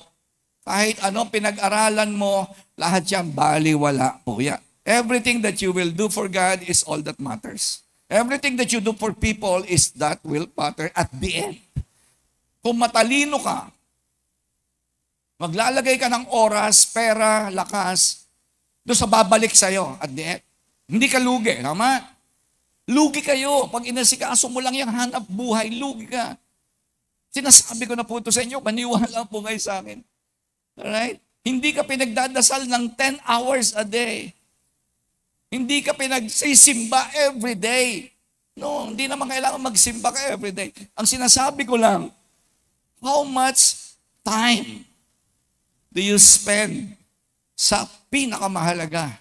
kahit anong pinag-aralan mo, lahat yan baliwala po yan. Everything that you will do for God is all that matters. Everything that you do for people is that will matter at the end. Kung matalino ka, maglalagay ka ng oras, pera, lakas, doon sa babalik sa'yo at the end. Hindi ka lugi, tama? Lugi kayo. Pag inasikaso mo lang yung hanap buhay, lugi ka. Sinasabi ko na po ito sa inyo, maniwala po kayo sa akin. Alright? Hindi ka pinagdadasal ng 10 hours a day. Hindi ka pinagsisimba every day. No, hindi naman kailangan magsimba ka every day. Ang sinasabi ko lang, how much time do you spend sa pinakamahalaga?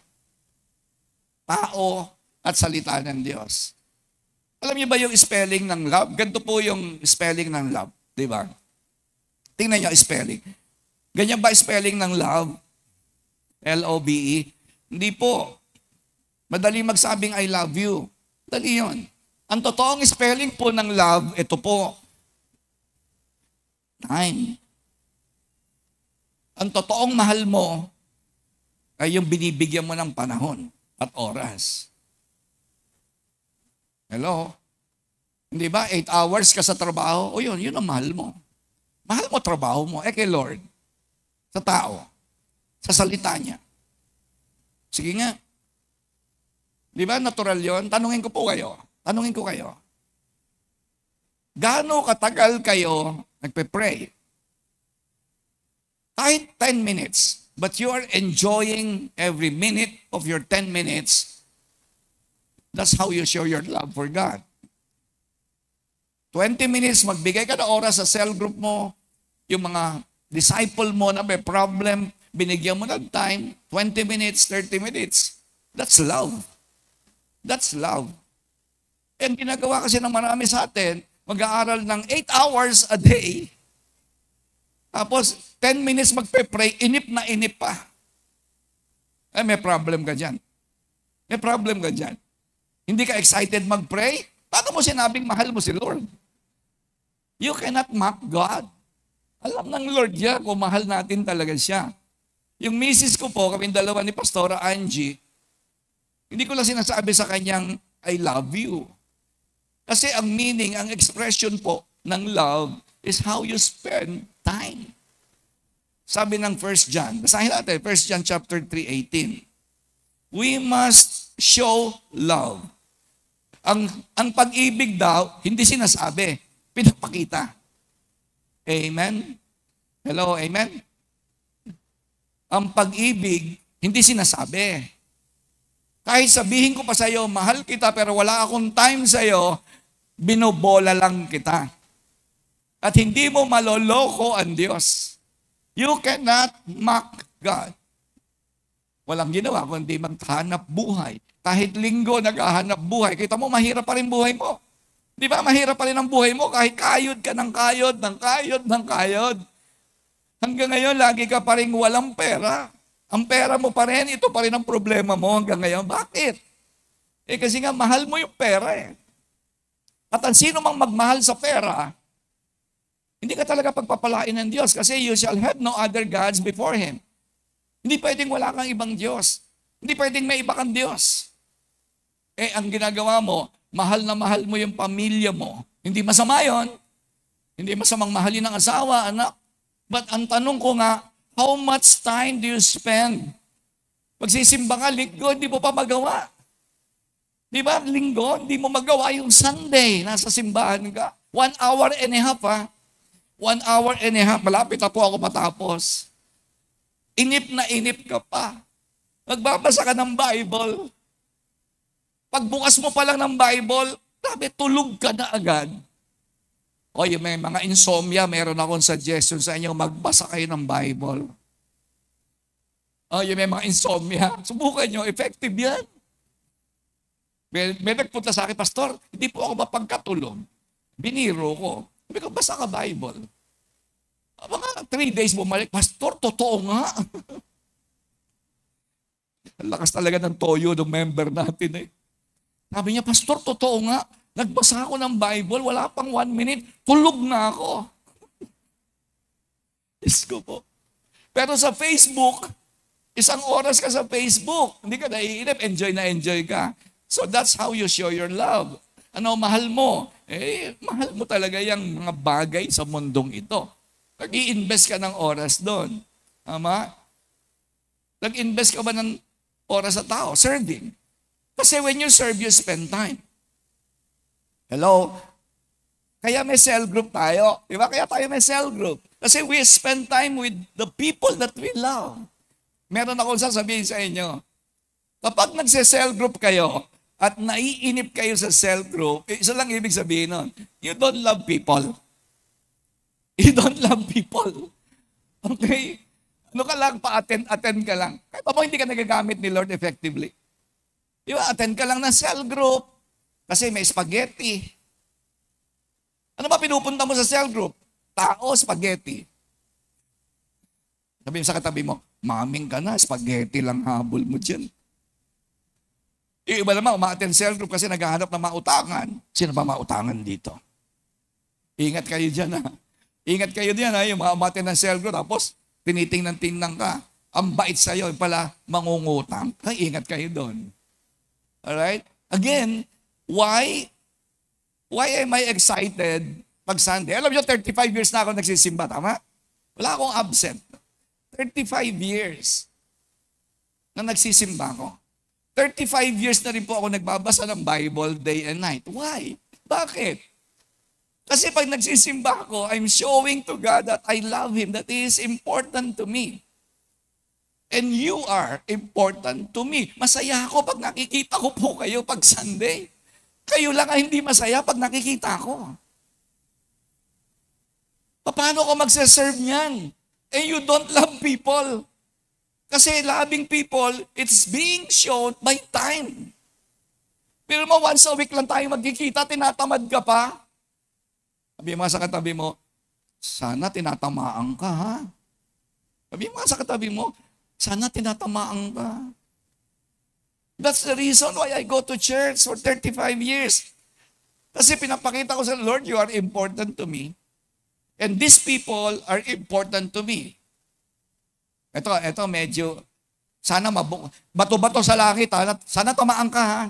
Tao at salita ng Diyos. Alam niyo ba yung spelling ng love? Ganito po yung spelling ng love. Di ba? Tingnan niyo spelling. Ganyan ba spelling ng love? L-O-V-E? Hindi po. Madali magsabing I love you. Dali yun. Ang totoong spelling po ng love, ito po. Time. Ang totoong mahal mo ay yung binibigyan mo ng panahon at oras. Hello? Hindi ba? 8 hours ka sa trabaho? O yun ang mahal mo. Mahal mo trabaho mo. Kay Lord. Sa tao. Sa salita niya. Sige nga. Di ba? Natural yon. Tanungin ko kayo. Gaano katagal kayo nagpe-pray? Kahit 10 minutes, but you are enjoying every minute of your 10 minutes, that's how you show your love for God. 20 minutes, magbigay ka ng oras sa cell group mo, yung mga disciple mo na may problem, binigyan mo ng time, 20 minutes, 30 minutes. That's love. That's love. And ginagawa kasi ng marami sa atin, mag-aaral ng 8 hours a day, tapos 10 minutes magpe-pray, inip na inip pa. May problem ka dyan. May problem ka dyan. Hindi ka excited mag-pray? Paano mo sinabing mahal mo si Lord? You cannot mock God. Alam ng Lord niya kung mahal natin talaga siya. Yung misis ko po, kaming dalawa ni Pastora Angie, hindi ko lang sinasabi sa kanyang, I love you. Kasi ang meaning, ang expression po ng love is how you spend time. Sabi ng 1 John, basahin natin, 1 John chapter 3:18. We must show love. Ang pag-ibig daw, hindi sinasabi, pinapakita. Amen? Hello, amen? Ang pag-ibig, hindi sinasabi. Kahit sabihin ko pa sa iyo, mahal kita pero wala akong time sa iyo, binobola lang kita. At hindi mo maloloko ang Diyos. You cannot mock God. Walang ginawa kundi maghanap buhay. Kahit linggo naghahanap buhay, kita mo mahirap pa rin buhay mo. Di ba mahirap pa rin ang buhay mo kahit kayod ka ng kayod. Hanggang ngayon, lagi ka pa rin walang pera. Ang pera mo pa rin, ito pa rin ang problema mo hanggang ngayon. Bakit? Kasi nga, mahal mo yung pera eh. At ang sino mang magmahal sa pera, hindi ka talaga pagpapalain ng Diyos kasi you shall have no other gods before Him. Hindi pwedeng wala kang ibang Diyos. Hindi pwedeng may iba kang Diyos. Ang ginagawa mo, mahal na mahal mo yung pamilya mo. Hindi masama yun. Hindi masamang mahalin ng asawa, anak. But ang tanong ko nga, how much time do you spend? Pagsisimba ka, linggo, hindi mo pa magawa. Di ba, linggo, hindi mo magawa yung Sunday. Nasa simbahan ka. 1 hour and a half, ha? 1 hour and a half. Malapit na po ako matapos. Inip na inip ka pa. Magbabasa ka ng Bible. Pagbukas mo pa lang ng Bible, sabi, tulog ka na agad. O yung may mga insomnia, meron akong suggestion sa inyo, magbasa kayo ng Bible. O yung may mga insomnia, subukan nyo, effective yan. May nagpunta sa akin, Pastor, hindi po ako mapagkatulog. Biniro ko. Sabi ko, basa ka Bible. Mga 3 days bumalik, Pastor, totoo nga. Ang lakas talaga ng toyo ng member natin eh. Sabi niya, Pastor, totoo nga. Nagbasa ako ng Bible, wala pang 1 minute, tulog na ako. Diyos ko po. Pero sa Facebook, 1 oras ka sa Facebook. Hindi ka naiinip, enjoy na enjoy ka. So that's how you show your love. Ano, mahal mo? Mahal mo talaga yung mga bagay sa mundong ito. Nag-i-invest ka ng oras doon. Tama? Nag-invest ka ba ng oras sa tao? Serving. Kasi when you serve, you spend time. Hello? Kaya may cell group tayo. Di ba? Kaya tayo may cell group. Kasi we spend time with the people that we love. Meron akong sasabihin sa inyo. Kapag nagse-cell group kayo at naiinip kayo sa cell group, isa lang ibig sabihin nun, you don't love people. You don't love people. Okay? Ano ka lang, attend ka lang. Kahit pa hindi ka nagagamit ni Lord effectively. Di ba? Attend ka lang ng cell group. Kasi may spaghetti. Ano ba pinupunta mo sa cell group? Tao, spaghetti. Sabi mo sa katabi mo, maming ka na, spaghetti lang habol mo dyan. Yung iba naman, umaattend cell group kasi naghahanap ng mautangan. Sino ba mautangan dito? Ingat kayo dyan ha. Ingat kayo dyan ha, yung mga umaattend ng cell group, tapos tinitingnan ka. Ang bait sa'yo, yung pala mangungutang. Ay, ingat kayo doon. Alright? Again, why am I excited pag Sunday? Alam nyo, 35 years na ako nagsisimba, tama? Wala akong absent. 35 years na nagsisimba ako. 35 years na rin po ako nagbabasa ng Bible day and night. Why? Bakit? Kasi pag nagsisimba ako, I'm showing to God that I love Him, that He is important to me. And you are important to me. Masaya ako pag nakikita ko po kayo pag Sunday. Kayo lang ang hindi masaya pag nakikita ko. Paano ko magsaserve niyan? And you don't love people. Kasi loving people, it's being shown by time. Pero mo, once a week lang tayo magkikita, tinatamad ka pa. Sabi mo sa katabi mo, sana tinatamaan ka ha. Sabi mo sa katabi mo, sana tinatamaan ka. That's the reason why I go to church for 35 years. Kasi pinapakita ko sa Lord, you are important to me. And these people are important to me. Ito medyo, sana bato-bato sa langit, ha? Sana tamaan ka, ha?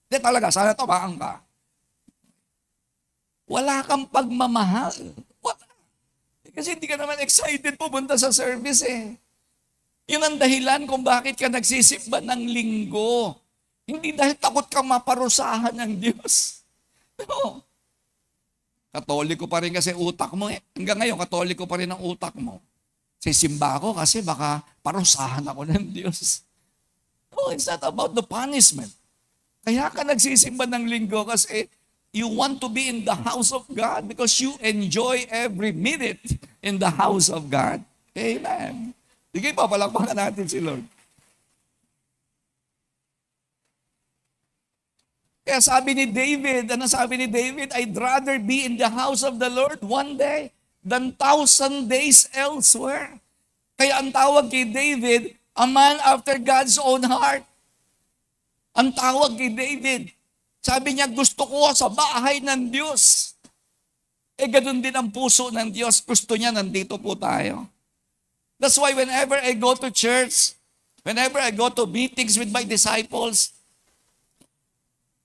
Hindi talaga, sana tamaan ka. Wala kang pagmamahal. Wala. Kasi hindi ka naman excited pumunta sa service, eh. Yun ang dahilan kung bakit ka nagsisimba ng linggo. Hindi dahil takot kang maparusahan ng Diyos. No. Katoliko pa rin kasi utak mo, eh. Hanggang ngayon, katoliko pa rin ang utak mo. Sisimba ako kasi baka parusahan ako ng Diyos. No, it's not about the punishment. Kaya ka nagsisimba ng linggo kasi you want to be in the house of God because you enjoy every minute in the house of God. Amen. Sige pa, palakpakan natin si Lord. Kaya sabi ni David, ano sabi ni David? I'd rather be in the house of the Lord one day than 1,000 days elsewhere. Kaya ang tawag kay David, a man after God's own heart. Ang tawag kay David, sabi niya, gusto ko sa bahay ng Diyos. Ganun din ang puso ng Diyos. Gusto niya, nandito po tayo. That's why whenever I go to church, whenever I go to meetings with my disciples,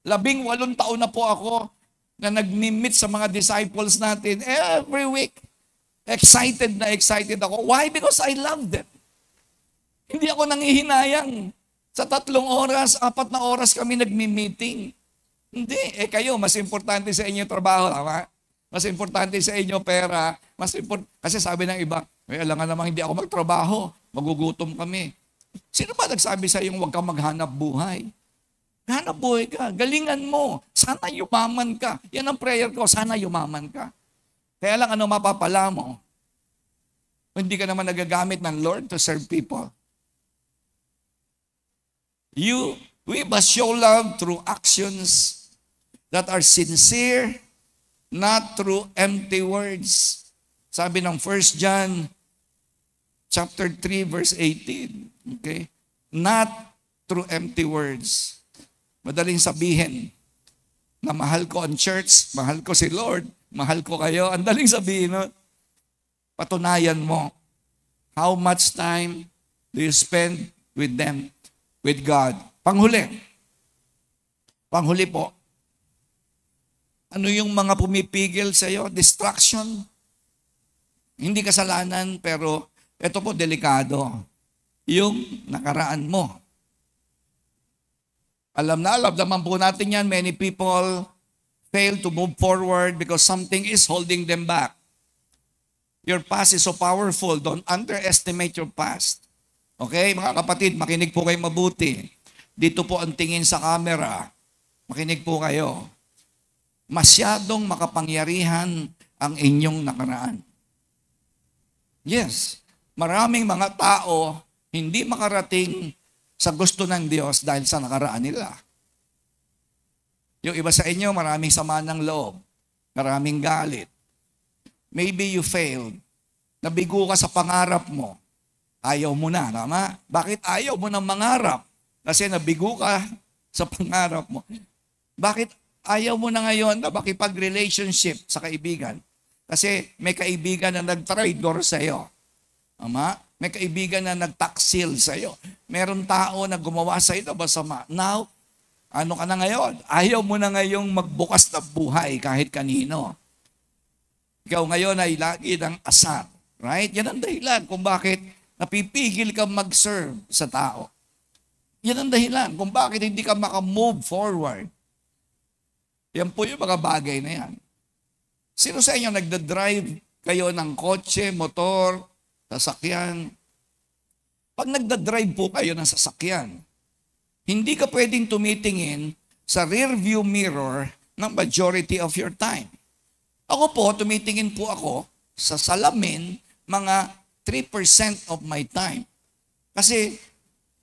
18 taon na po ako na nag-meet sa mga disciples natin every week. Excited na excited ako. Why? Because I love them. Hindi ako nangihinayang. Sa 3 oras, 4 na oras kami nagmi-meeting. Hindi. Kayo, mas importante sa inyo trabaho, tama? Mas importante sa inyo pera. Kasi sabi ng iba, alam nga namang hindi ako magtrabaho. Magugutom kami. Sino ba nagsabi sa iyo huwag kang maghanap buhay? Hanap buhay ka. Galingan mo. Sana yumaman ka. Yan ang prayer ko. Sana yumaman ka. Kaya lang ano mapapala mo? Hindi ka naman nagagamit ng Lord to serve people. We must show love through actions that are sincere, not through empty words. Sabi ng 1 John chapter 3 verse 18. Okay? Not through empty words. Madaling sabihin na mahal ko ang church, mahal ko si Lord, mahal ko kayo. Ang daling sabihin, no? Patunayan mo. How much time do you spend with them, with God? Panghuli po. Ano yung mga pumipigil sa iyo? Distraction. Hindi kasalanan, pero ito po, delikado. Yung nakaraan mo. Alam naman po natin yan, many people fail to move forward because something is holding them back. Your past is so powerful. Don't underestimate your past. Okay, mga kapatid, makinig po kayo mabuti. Dito po ang tingin sa camera. Makinig po kayo. Masyadong makapangyarihan ang inyong nakaraan. Yes, maraming mga tao hindi makarating sa gusto ng Diyos dahil sa nakaraan nila. Yung iba sa inyo, maraming sama ng loob, maraming galit. Maybe you failed. Nabigo ka sa pangarap mo. Ayaw mo na, tama? Bakit ayaw mo ng mangarap? Kasi nabigo ka sa pangarap mo. Bakit ayaw mo na ngayon na makipag-relationship sa kaibigan? Kasi may kaibigan na nag-traitor sa'yo. Tama? May kaibigan na nagtaksil sa'yo. Meron tao na gumawa sa'yo na masama. Now, ano ka na ngayon? Ayaw mo na ngayong magbukas na buhay kahit kanino. Ikaw ngayon ay lagi ng asar. Right? Yan ang dahilan kung bakit napipigil ka mag-serve sa tao. Yan ang dahilan kung bakit hindi ka makamove forward. Yan po yung mga bagay na yan. Sino sa inyo nagdadrive kayo ng kotse, motor, sasakyan? Pag nagdadrive po kayo ng sasakyan, hindi ka pwedeng tumitingin sa rear view mirror ng majority of your time. Ako po, tumitingin po ako sa salamin mga 3% of my time. Kasi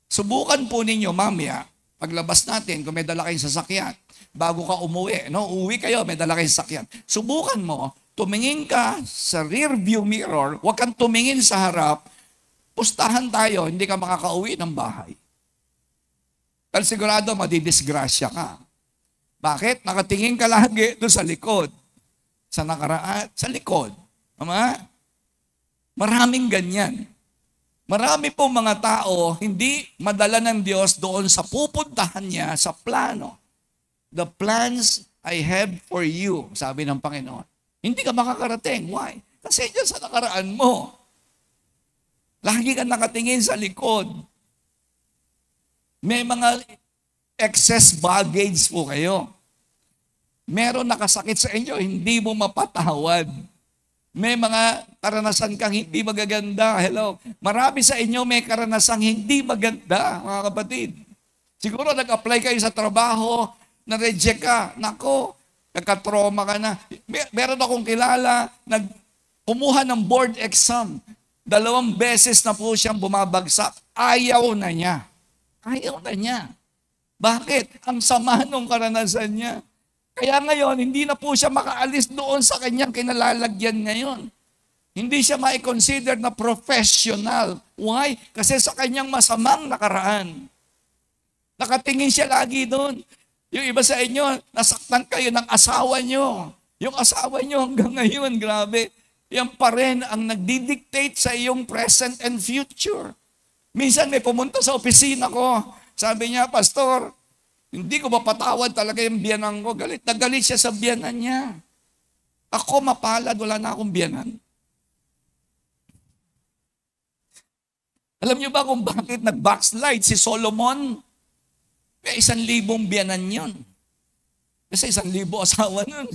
subukan po ninyo mamaya, paglabas natin kung may dala kayong sasakyan, bago ka umuwi, no? Uwi kayo, may dala kayong sasakyan. Subukan mo, tumingin ka sa rear view mirror, huwag kang tumingin sa harap, pustahan tayo, hindi ka makakauwi ng bahay. Dahil sigurado, madidisgrasya ka. Bakit? Nakatingin ka lagi doon sa likod. Sa nakaraan, sa likod. Tama? Maraming ganyan. Marami po mga tao, hindi madala ng Diyos doon sa pupuntahan niya sa plano. The plans I have for you, sabi ng Panginoon. Hindi ka makakarating. Why? Kasi dyan sa nakaraan mo. Lagi ka nakatingin sa likod. May mga excess baggage po kayo. Meron nakasakit sa inyo, hindi mo mapatawad. May mga karanasan kang hindi magaganda. Hello. Marami sa inyo may karanasang hindi maganda, mga kapatid. Siguro nag-apply kayo sa trabaho, na-reject ka. Nako, nagka-trauma ka na. Meron akong kilala, kumuha ng board exam. 2 beses na po siyang bumabagsak. Ayaw na niya. Ayaw na niya. Bakit? Ang sama nung karanasan niya. Kaya ngayon, hindi na po siya makaalis doon sa kanyang kinalalagyan ngayon. Hindi siya mai-consider na professional. Why? Kasi sa kanyang masamang nakaraan. Nakatingin siya lagi doon. Yung iba sa inyo, nasaktan kayo ng asawa nyo. Yung asawa nyo hanggang ngayon, grabe. Yan pa rin ang nagdidictate sa iyong present and future. Minsan may pumunta sa opisina ko. Sabi niya, Pastor, hindi ko mapatawad talaga yung biyanan ko. Galit na galit siya sa biyanan niya. Ako mapalad, wala na akong biyanan. Alam niyo ba kung bakit nag-backslide si Solomon? May 1,000 biyanan yun. Kasi 1,000 asawa nun.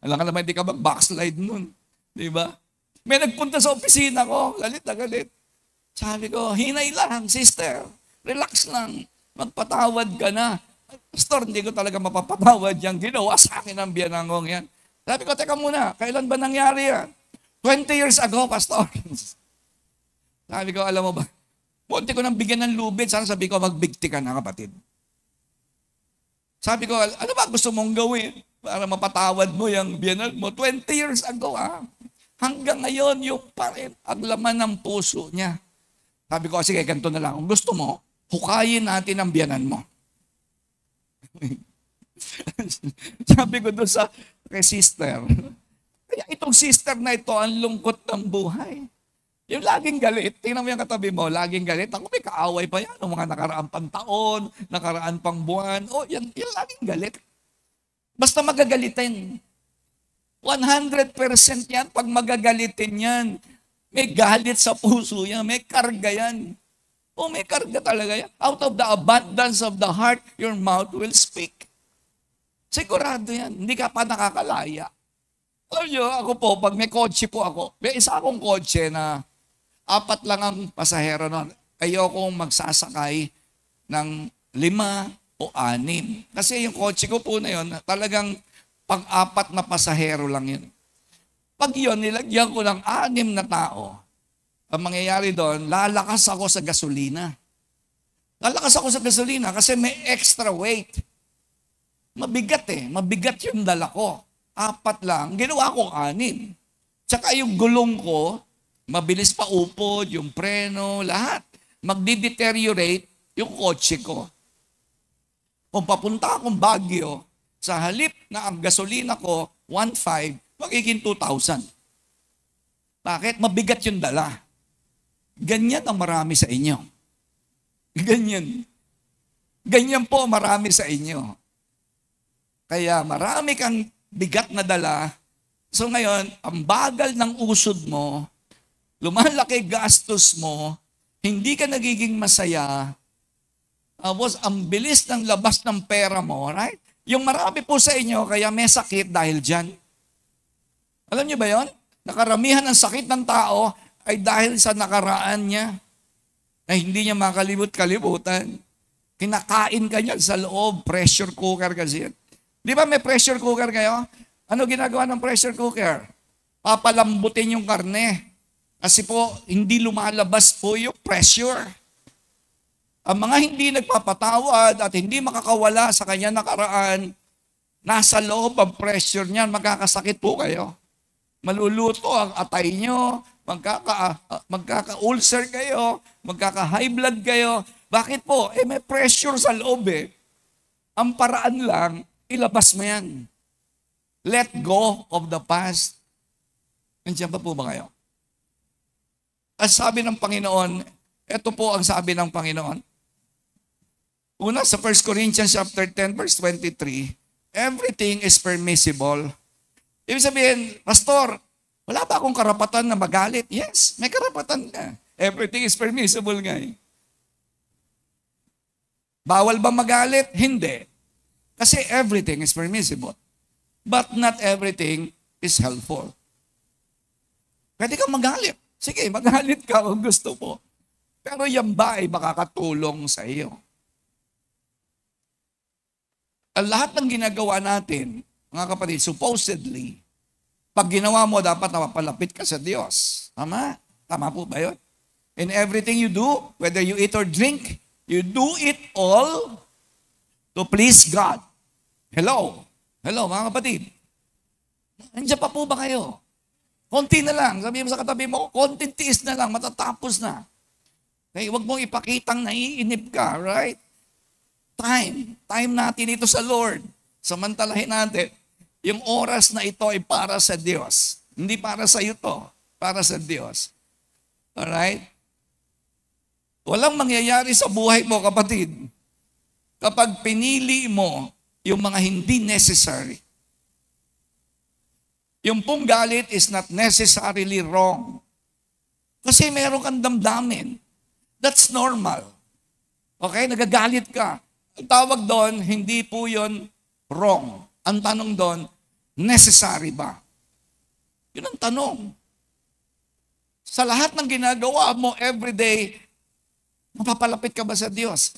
Alam ka naman, hindi ka mag-backslide nun. Di ba? May nagpunta sa opisina ko, galit na galit. Sabi ko, hinay lang, sister. Relax lang. Magpatawad ka na. Pastor, hindi ko talaga mapapatawad yan. Ginawa sa akin ang biyanan ko yan. Sabi ko, teka muna, kailan ba nangyari yan? 20 years ago, Pastor. Sabi ko, alam mo ba, munti ko nang bigyan ng lubid. Sana sabi ko, magbigti ka na, kapatid. Sabi ko, ano ba gusto mong gawin para mapatawad mo yung biyanan mo? 20 years ago, hanggang ngayon, yung pa rin ang laman ng puso niya. Sabi ko, sige, ganito na lang. Kung gusto mo, hukayin natin ang biyanan mo. Sabi ko doon kay sister, kaya itong sister na ito, ang lungkot ng buhay. Yung laging galit, tingnan mo yung katabi mo, laging galit. Ako may kaaway pa yan, ng mga nakaraan pang taon, nakaraan pang buwan. Yan laging galit. Basta magagalitin. 100% yan, pag magagalitin yan, may galit sa puso yan, may karga yan. May karga talaga yan. Out of the abundance of the heart, your mouth will speak. Sigurado yan, hindi ka pa nakakalaya. Alam nyo, ako po, pag may kotse po ako, may isa akong kotse na 4 lang ang pasahero nun. Ayokong magsasakay ng 5 o 6. Kasi yung kotse ko po na yun, talagang pang-4 na pasahero lang yun. Pag yun, nilagyan ko ng 6 na tao, ang mangyayari doon, lalakas ako sa gasolina. Lalakas ako sa gasolina kasi may extra weight. Mabigat mabigat yung dala ko. 4 lang, ginawa ko 6. Tsaka yung gulong ko, mabilis pa upod, yung preno, lahat. Magdi-deteriorate yung kotse ko. Kung papunta akong Baguio, sa halip na ang gasolina ko, 1,500, magiging 2,000. Bakit? Mabigat yung dala. Ganyan ang marami sa inyo. Ganyan. Ganyan po marami sa inyo. Kaya marami kang bigat na dala. So ngayon, ang bagal ng usod mo, lumalaki gastos mo, hindi ka nagiging masaya, ang bilis ng labas ng pera mo, right? Yung marami po sa inyo, kaya may sakit dahil dyan. Alam niyo ba yon? Nakaramihan ng sakit ng tao ay dahil sa nakaraan niya na hindi niya makalimut-kalimutan. Kinakain ka niya sa loob, pressure cooker kasi yan. Di ba may pressure cooker kayo? Ano ginagawa ng pressure cooker? Papalambutin yung karne. Kasi po, hindi lumalabas po yung pressure. Ang mga hindi nagpapatawad at hindi makakawala sa kanya nakaraan, nasa loob ang pressure niyan, magkakasakit po kayo. Maluluto ang atay nyo, magkaka-ulcer kayo, magkaka-high blood kayo. Bakit po? May pressure sa loob . Ang paraan lang, ilabas mo yan. Let go of the past. Nandiyan pa po ba kayo? Ang sabi ng Panginoon, ito po ang sabi ng Panginoon. Una, sa 1 Corinthians chapter 10, verse 23, everything is permissible. Ibig sabihin, Pastor, wala ba akong karapatan na magalit? Yes, may karapatan ka. Everything is permissible nga . Bawal ba magalit? Hindi. Kasi everything is permissible. But not everything is helpful. Pwede kang magalit. Sige, magalit ka kung gusto mo. Pero yan ba ay makakatulong sa iyo? Ang lahat ng ginagawa natin, mga kapatid, supposedly, pag ginawa mo, dapat napapalapit ka sa Diyos. Tama? Tama po ba yun? In everything you do, whether you eat or drink, you do it all to please God. Hello? Hello, mga kapatid. Nandiyan pa po ba kayo? Konti na lang. Sabihin mo sa katabi mo, konting tiis na lang, matatapos na. Okay, huwag mong ipakitang naiinip ka, right? Time natin ito sa Lord. Samantalahin natin, yung oras na ito ay para sa Diyos. Hindi para sa iyo to, para sa Diyos. Alright? Walang mangyayari sa buhay mo, kapatid, kapag pinili mo yung mga hindi necessary. Yung pong galit is not necessarily wrong. Kasi meron kang damdamin. That's normal. Okay? Nagagalit ka. Ang tawag doon, hindi po yun wrong. Ang tanong doon, necessary ba? Yun ang tanong. Sa lahat ng ginagawa mo everyday, mapapalapit ka ba sa Diyos?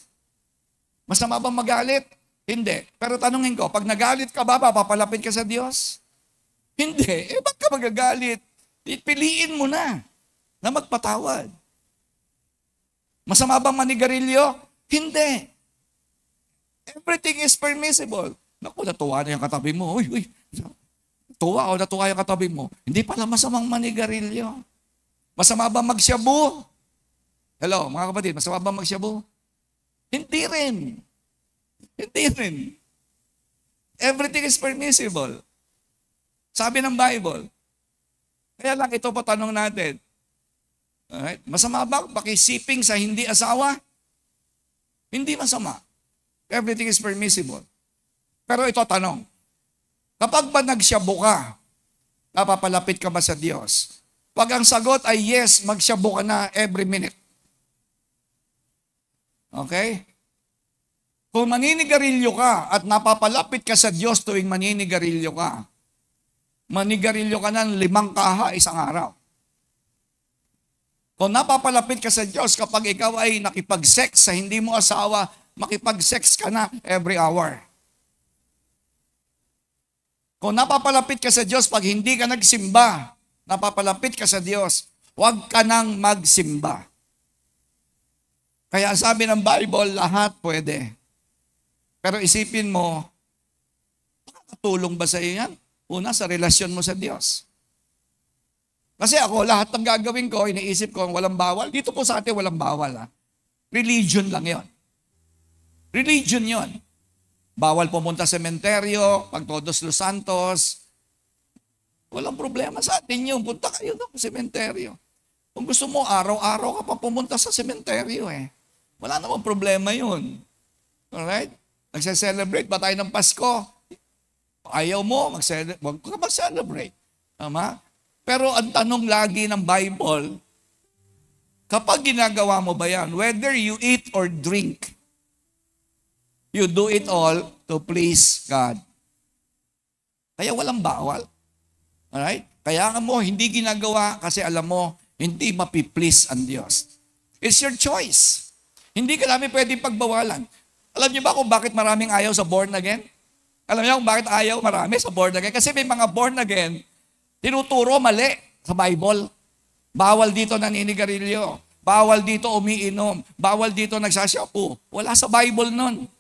Masama ba magalit? Hindi. Pero tanungin ko, pag nagalit ka ba, mapapalapit ka sa Diyos? Hindi. Ba't ka magagalit? Piliin mo na magpatawad. Masama bang manigarilyo? Hindi. Everything is permissible. Naku, natuwa na yung katabi mo. Uy. Natuwa yung katabi mo. Hindi pala masamang manigarilyo. Masama bang magsyabu? Hello, mga kapatid, masama bang magsyabu? Hindi rin. Everything is permissible. Sabi ng Bible. Kaya lang ito pa tanong natin. Alright? Masama ba pakisiping sa hindi asawa? Hindi masama. Everything is permissible. Pero ito tanong. Kapag ba nagsyabu ka, napapalapit ka ba sa Diyos? Pag ang sagot ay yes, magsyabu ka na every minute. Okay? Kung maninigarilyo ka at napapalapit ka sa Diyos tuwing maninigarilyo ka, manigarilyo ka ng 5 kaha isang araw. Kung napapalapit ka sa Diyos kapag ikaw ay nakipag-sex sa hindi mo asawa, makipag-sex ka na every hour. Kung napapalapit ka sa Diyos pag hindi ka nagsimba, napapalapit ka sa Diyos, huwag ka nang magsimba. Kaya sabi ng Bible, lahat pwede. Pero isipin mo, makakatulong ba sa iyo yan? Una, sa relasyon mo sa Diyos. Kasi ako, lahat ng gagawin ko, iniisip ko, walang bawal. Dito po sa atin, walang bawal. Religion lang yon. Religion yon. Bawal pumunta sa sementeryo, pag Todos Los Santos. Walang problema sa atin yun. Punta kayo sa sementeryo. Kung gusto mo, araw-araw ka pa pumunta sa sementeryo eh. Wala namang problema yun. Alright? Nagse-celebrate ba tayo ng Pasko? Ayaw mo, wag ka mag-celebrate. Tama? Pero ang tanong lagi ng Bible, kapag ginagawa mo ba yan, whether you eat or drink, you do it all to please God. Kaya walang bawal. Alright? Kaya mo, hindi ginagawa kasi alam mo, hindi mapiplease ang Diyos. It's your choice. Hindi ka namin pwedeng pagbawalan. Alam niyo ba kung bakit maraming ayaw sa born again? Alam niyo kung bakit ayaw marami sa born again? Kasi may mga born again, tinuturo mali sa Bible. Bawal dito naninigarilyo. Bawal dito umiinom. Bawal dito nagsasyapu. Wala sa Bible nun.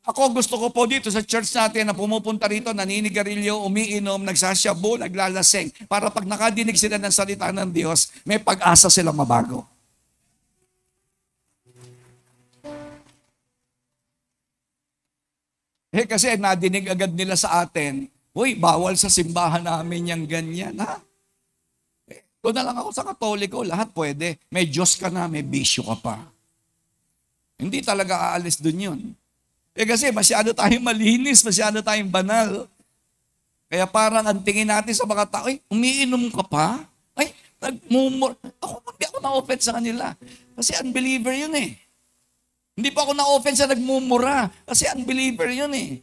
Ako gusto ko po dito sa church natin na pumupunta rito, naninigarilyo, umiinom, nagsasyabu, naglalasing. Para pag nakadinig sila ng salita ng Diyos, may pag-asa silang mabago. Kasi nadinig agad nila sa atin, uy, bawal sa simbahan namin yung ganyan, ha? Doon na lang ako sa Katoliko, lahat pwede. May Diyos ka na, may bisyo ka pa. Hindi talaga aalis doon yun. Kasi masyado tayong malinis, masyado tayong banal. Kaya parang ang tingin natin sa mga tao, ay, umiinom ka pa? Ay, nagmumur. Hindi ako na-offend sa kanila. Kasi unbeliever yun eh. Hindi pa ako na-offend sa nagmumura. Kasi unbeliever yun eh.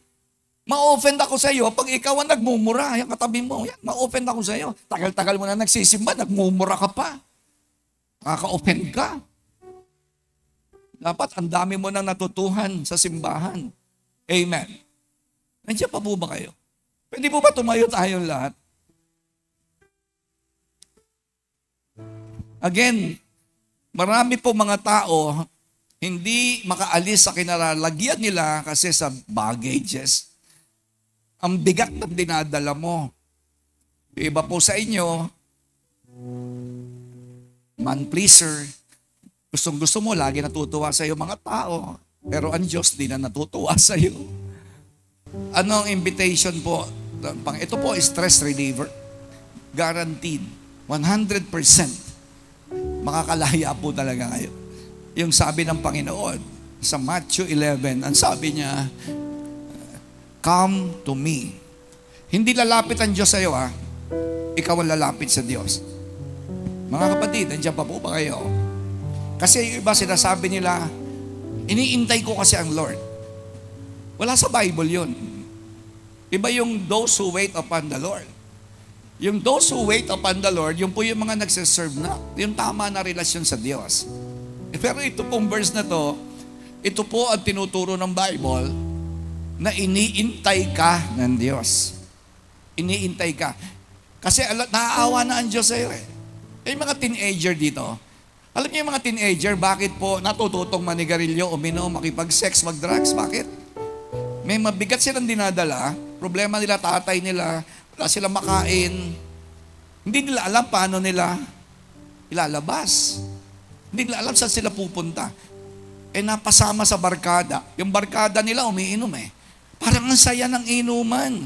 Ma-offend ako sa iyo pag ikaw ang nagmumura. Yung katabi mo, yan, ma-offend ako sa iyo. Tagal-tagal mo na nagsisimba, nagmumura ka pa. Nakaka-offend ka. Dapat ang dami mo nang natutuhan sa simbahan. Amen. Nandiyan pa po ba kayo? Pwede po ba tumayo tayong lahat? Again, marami po mga tao hindi makaalis sa kinalalagyan nila kasi sa baggages. Ang bigat na dinadala mo. Yung iba po sa inyo, man pleaser, gustong-gusto mo, lagi natutuwa sa iyo mga tao. Pero ang Diyos di na natutuwa sa iyo. Anong invitation po? Ito po, stress reliever. Guaranteed. 100%. Makakalaya po talaga kayo. Yung sabi ng Panginoon sa Matthew 11, ang sabi niya, come to me. Hindi lalapit ang Diyos sa iyo, ha? Ikaw ang lalapit sa Diyos. Mga kapatid, nandiyan pa po ba kayo? Kasi yung iba sinasabi nila, iniintay ko kasi ang Lord. Wala sa Bible yun. Iba yung those who wait upon the Lord. Yung those who wait upon the Lord, yung po yung mga nagsiserve na, yung tama na relasyon sa Diyos. Pero ito pong verse na to, ito po ang tinuturo ng Bible na iniintay ka ng Diyos. Iniintay ka. Kasi naaawa na ang Diyos sa iyo eh. Yung mga teenager dito, alam niyo yung mga teenager, bakit po natututong manigarilyo, uminom, makipag-sex, mag-drugs? Bakit? May mabigat silang dinadala, problema nila, tatay nila, wala silang makain. Hindi nila alam paano nila ilalabas. Hindi nila alam saan sila pupunta. Napasama sa barkada. Yung barkada nila umiinom eh. Parang ang saya ng inuman.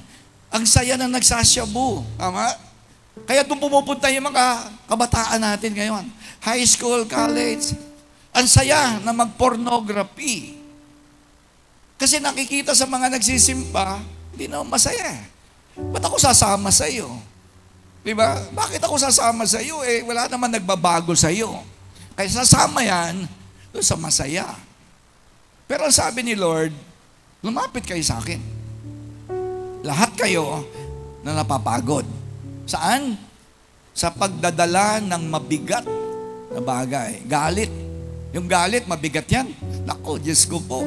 Ang saya ng nagsasyabu. Tama? Kaya doon pumupunta yung mga kabataan natin ngayon. High school, college. Ang saya na mag-pornography. Kasi nakikita sa mga nagsisimpa, hindi na masaya. Ba't ako sasama sa iyo? Diba? Bakit ako sasama sa iyo? Wala naman nagbabago sa iyo. Kaya sasama yan doon sa masaya. Pero ang sabi ni Lord, lumapit kayo sa akin. Lahat kayo na napapagod. Saan? Sa pagdadala ng mabigat na bagay. Galit. Yung galit, mabigat yan. Naku, Diyos ko po.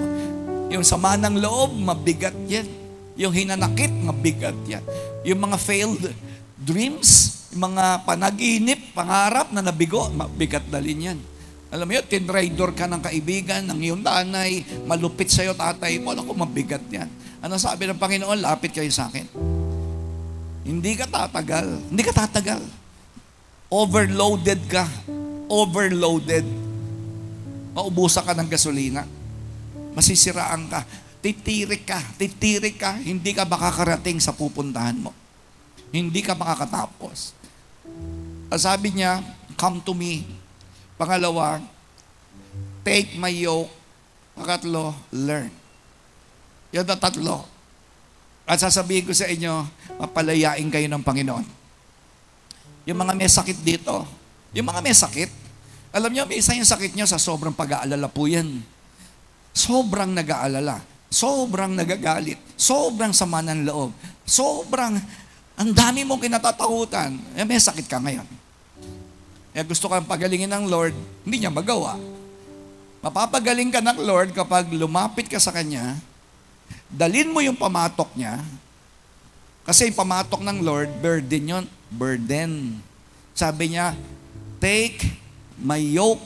Yung sama ng loob, mabigat yan. Yung hinanakit, mabigat yan. Yung mga failed dreams, yung mga panaginip, pangarap na nabigo, mabigat dalin yan. Alam mo yun, tinraidor ka ng kaibigan, ng iyong nanay, malupit sa'yo tatay mo, naku, mabigat yan. Ano sabi ng Panginoon? Lapit kayo sa akin. Hindi ka tatagal. Hindi ka tatagal. Overloaded ka. Overloaded. Maubusan ka ng gasolina. Masisiraan ka. Titirik ka. Titirik ka. Hindi ka makakarating sa pupuntahan mo. Hindi ka makakatapos. Sabi niya, come to me. Pangalawa, take my yoke. Pangatlo, learn. Yan na tatlo. At sasabihin ko sa inyo, mapalayain kayo ng Panginoon. Yung mga may sakit dito, yung mga may sakit, alam niyo, may isa yung sakit niyo sa sobrang pag-aalala po yan. Sobrang nag-aalala, sobrang nagagalit, sobrang sama ng loob, sobrang, ang dami mong kinatatakutan, may sakit ka ngayon. Gusto kang pagalingin ng Lord, hindi niya magawa. Mapapagaling ka ng Lord kapag lumapit ka sa Kanya, dalin mo yung pamatok niya, kasi yung pamatok ng Lord, burden yun. Burden. Sabi niya, take my yoke.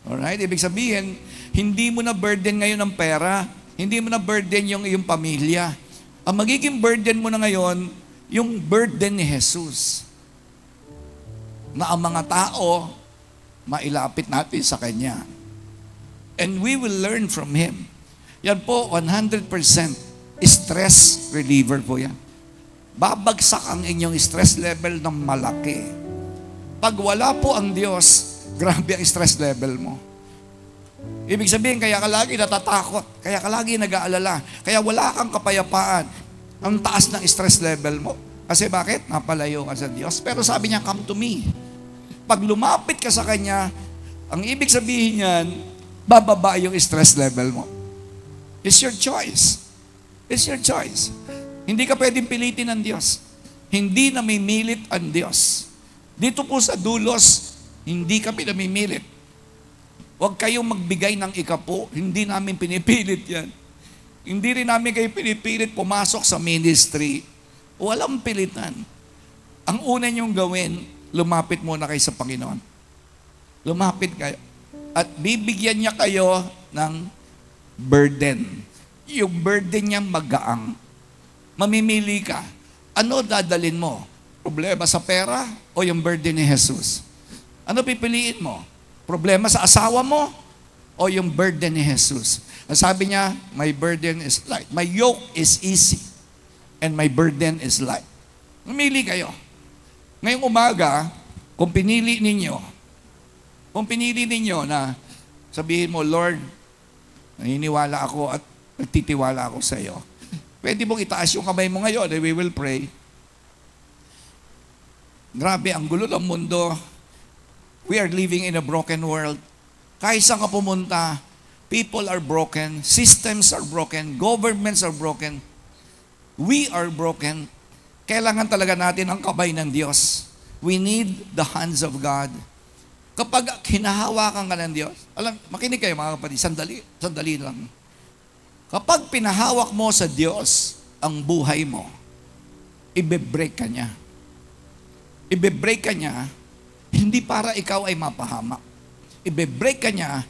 Alright? Ibig sabihin, hindi mo na burden ngayon ang pera, hindi mo na burden yung iyong pamilya. Ang magiging burden mo na ngayon, yung burden ni Jesus. Na ang mga tao, mailapit natin sa Kanya. And we will learn from Him. Yan po, 100% stress reliever po yan. Babagsak ang inyong stress level ng malaki. Pag wala po ang Diyos, grabe ang stress level mo. Ibig sabihin, kaya ka lagi natatakot, kaya ka lagi nag-aalala, kaya wala kang kapayapaan. Ang taas ng stress level mo. Kasi bakit? Napalayo ka sa Diyos. Pero sabi niya, come to me. Pag lumapit ka sa Kanya, ang ibig sabihin niyan, bababa yung stress level mo. It's your choice. It's your choice. Hindi ka pwedeng pilitin ng Diyos. Hindi namimilit ang Diyos. Dito po sa dulos, hindi kami namimilit. Huwag kayong magbigay ng ikapo. Hindi namin pinipilit yan. Hindi rin namin kayo pinipilit pumasok sa ministry. Walang pilitan. Ang una niyong gawin, lumapit muna kayo sa Panginoon. Lumapit kayo. At bibigyan niya kayo ng burden. Yung burden niya magaang. Mamimili ka. Ano dadalin mo? Problema sa pera o yung burden ni Jesus? Ano pipiliin mo? Problema sa asawa mo o yung burden ni Jesus? Ang sabi niya, my burden is light. My yoke is easy and my burden is light. Mamili kayo. Ngayong umaga, kung pinili ninyo na sabihin mo, Lord, naniniwala ako at nagtitiwala ako sa iyo. Pwede mong itaas yung kamay mo ngayon and we will pray. Grabe, ang gulo ng mundo. We are living in a broken world. Kahit saan ka pumunta, people are broken, systems are broken, governments are broken. We are broken. Kailangan talaga natin ang kamay ng Diyos. We need the hands of God. Kapag hinahawakan ka ng Diyos, makinig kayo mga kapatid, sandali lang. Kapag pinahawak mo sa Diyos ang buhay mo, ibe-break ka niya. Ibe-break ka niya, hindi para ikaw ay mapahamak. Ibe-break ka niya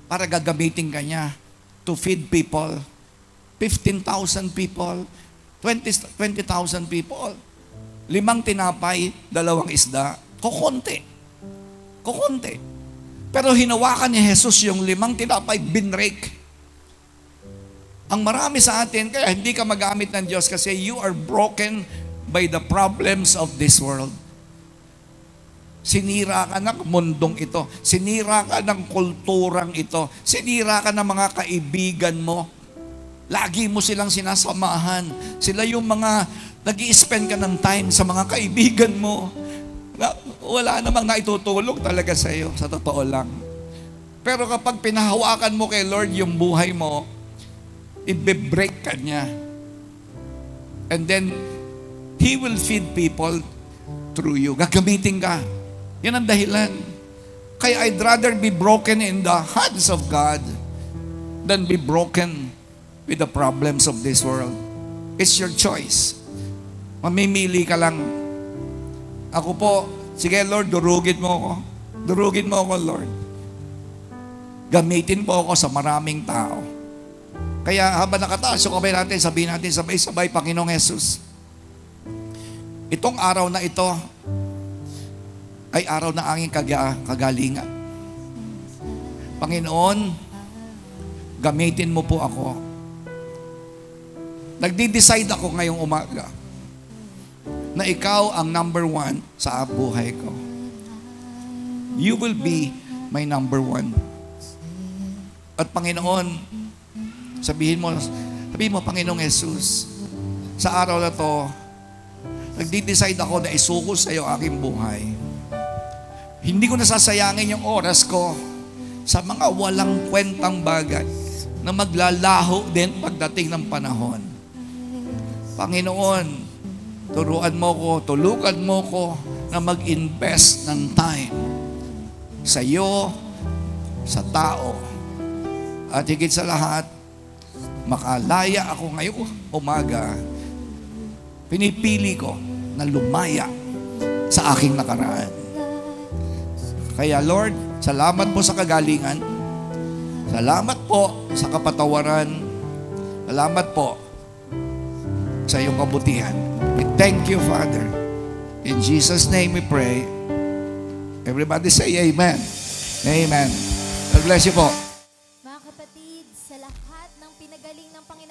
para gagamitin ka niya to feed people. 15,000 people, 20,000 people. 5 tinapay, 2 isda, kukunti. Pero hinawakan ni Jesus yung 5 tinapay, binrake. Ang marami sa atin, kaya hindi ka magamit ng Diyos kasi you are broken by the problems of this world. Sinira ka ng mundong ito. Sinira ka ng kulturang ito. Sinira ka ng mga kaibigan mo. Lagi mo silang sinasamahan. Sila yung mga nag-i-spend ka ng time sa mga kaibigan mo. Wala namang naitutulong talaga sa iyo, sa totoo lang. Pero kapag pinahawakan mo kay Lord yung buhay mo, i-break ka niya. And then, He will feed people through you. Gagamitin ka. Yan ang dahilan. Kaya I'd rather be broken in the hands of God than be broken with the problems of this world. It's your choice. Mamimili ka lang. Ako po, sige Lord, durugin mo ako. Durugin mo ako, Lord. Gamitin po ako sa maraming tao. Kaya habang nakataas yung kamay natin, sabihin natin sabay-sabay, Panginoong Jesus, itong araw na ito ay araw na aking kagalingan. Panginoon, gamitin mo po ako. Nagdi-decide ako ngayong umaga na ikaw ang number 1 sa buhay ko. You will be my number 1. At Panginoon, sabihin mo, Panginoong Jesus, sa araw na to, nagdi-decide ako na isuko sa iyo aking buhay. Hindi ko nasasayangin yung oras ko sa mga walang kwentang bagay na maglalaho din pagdating ng panahon. Panginoon, tulukan mo ko na mag-invest ng time sa iyo, sa tao. At higit sa lahat, makalaya ako ngayong umaga. Pinipili ko na lumaya sa aking nakaraan. Kaya Lord, salamat po sa kagalingan. Salamat po sa kapatawaran. Salamat po sa iyong kabutihan. We thank you, Father. In Jesus' name we pray. Everybody say amen. Amen. God bless you po.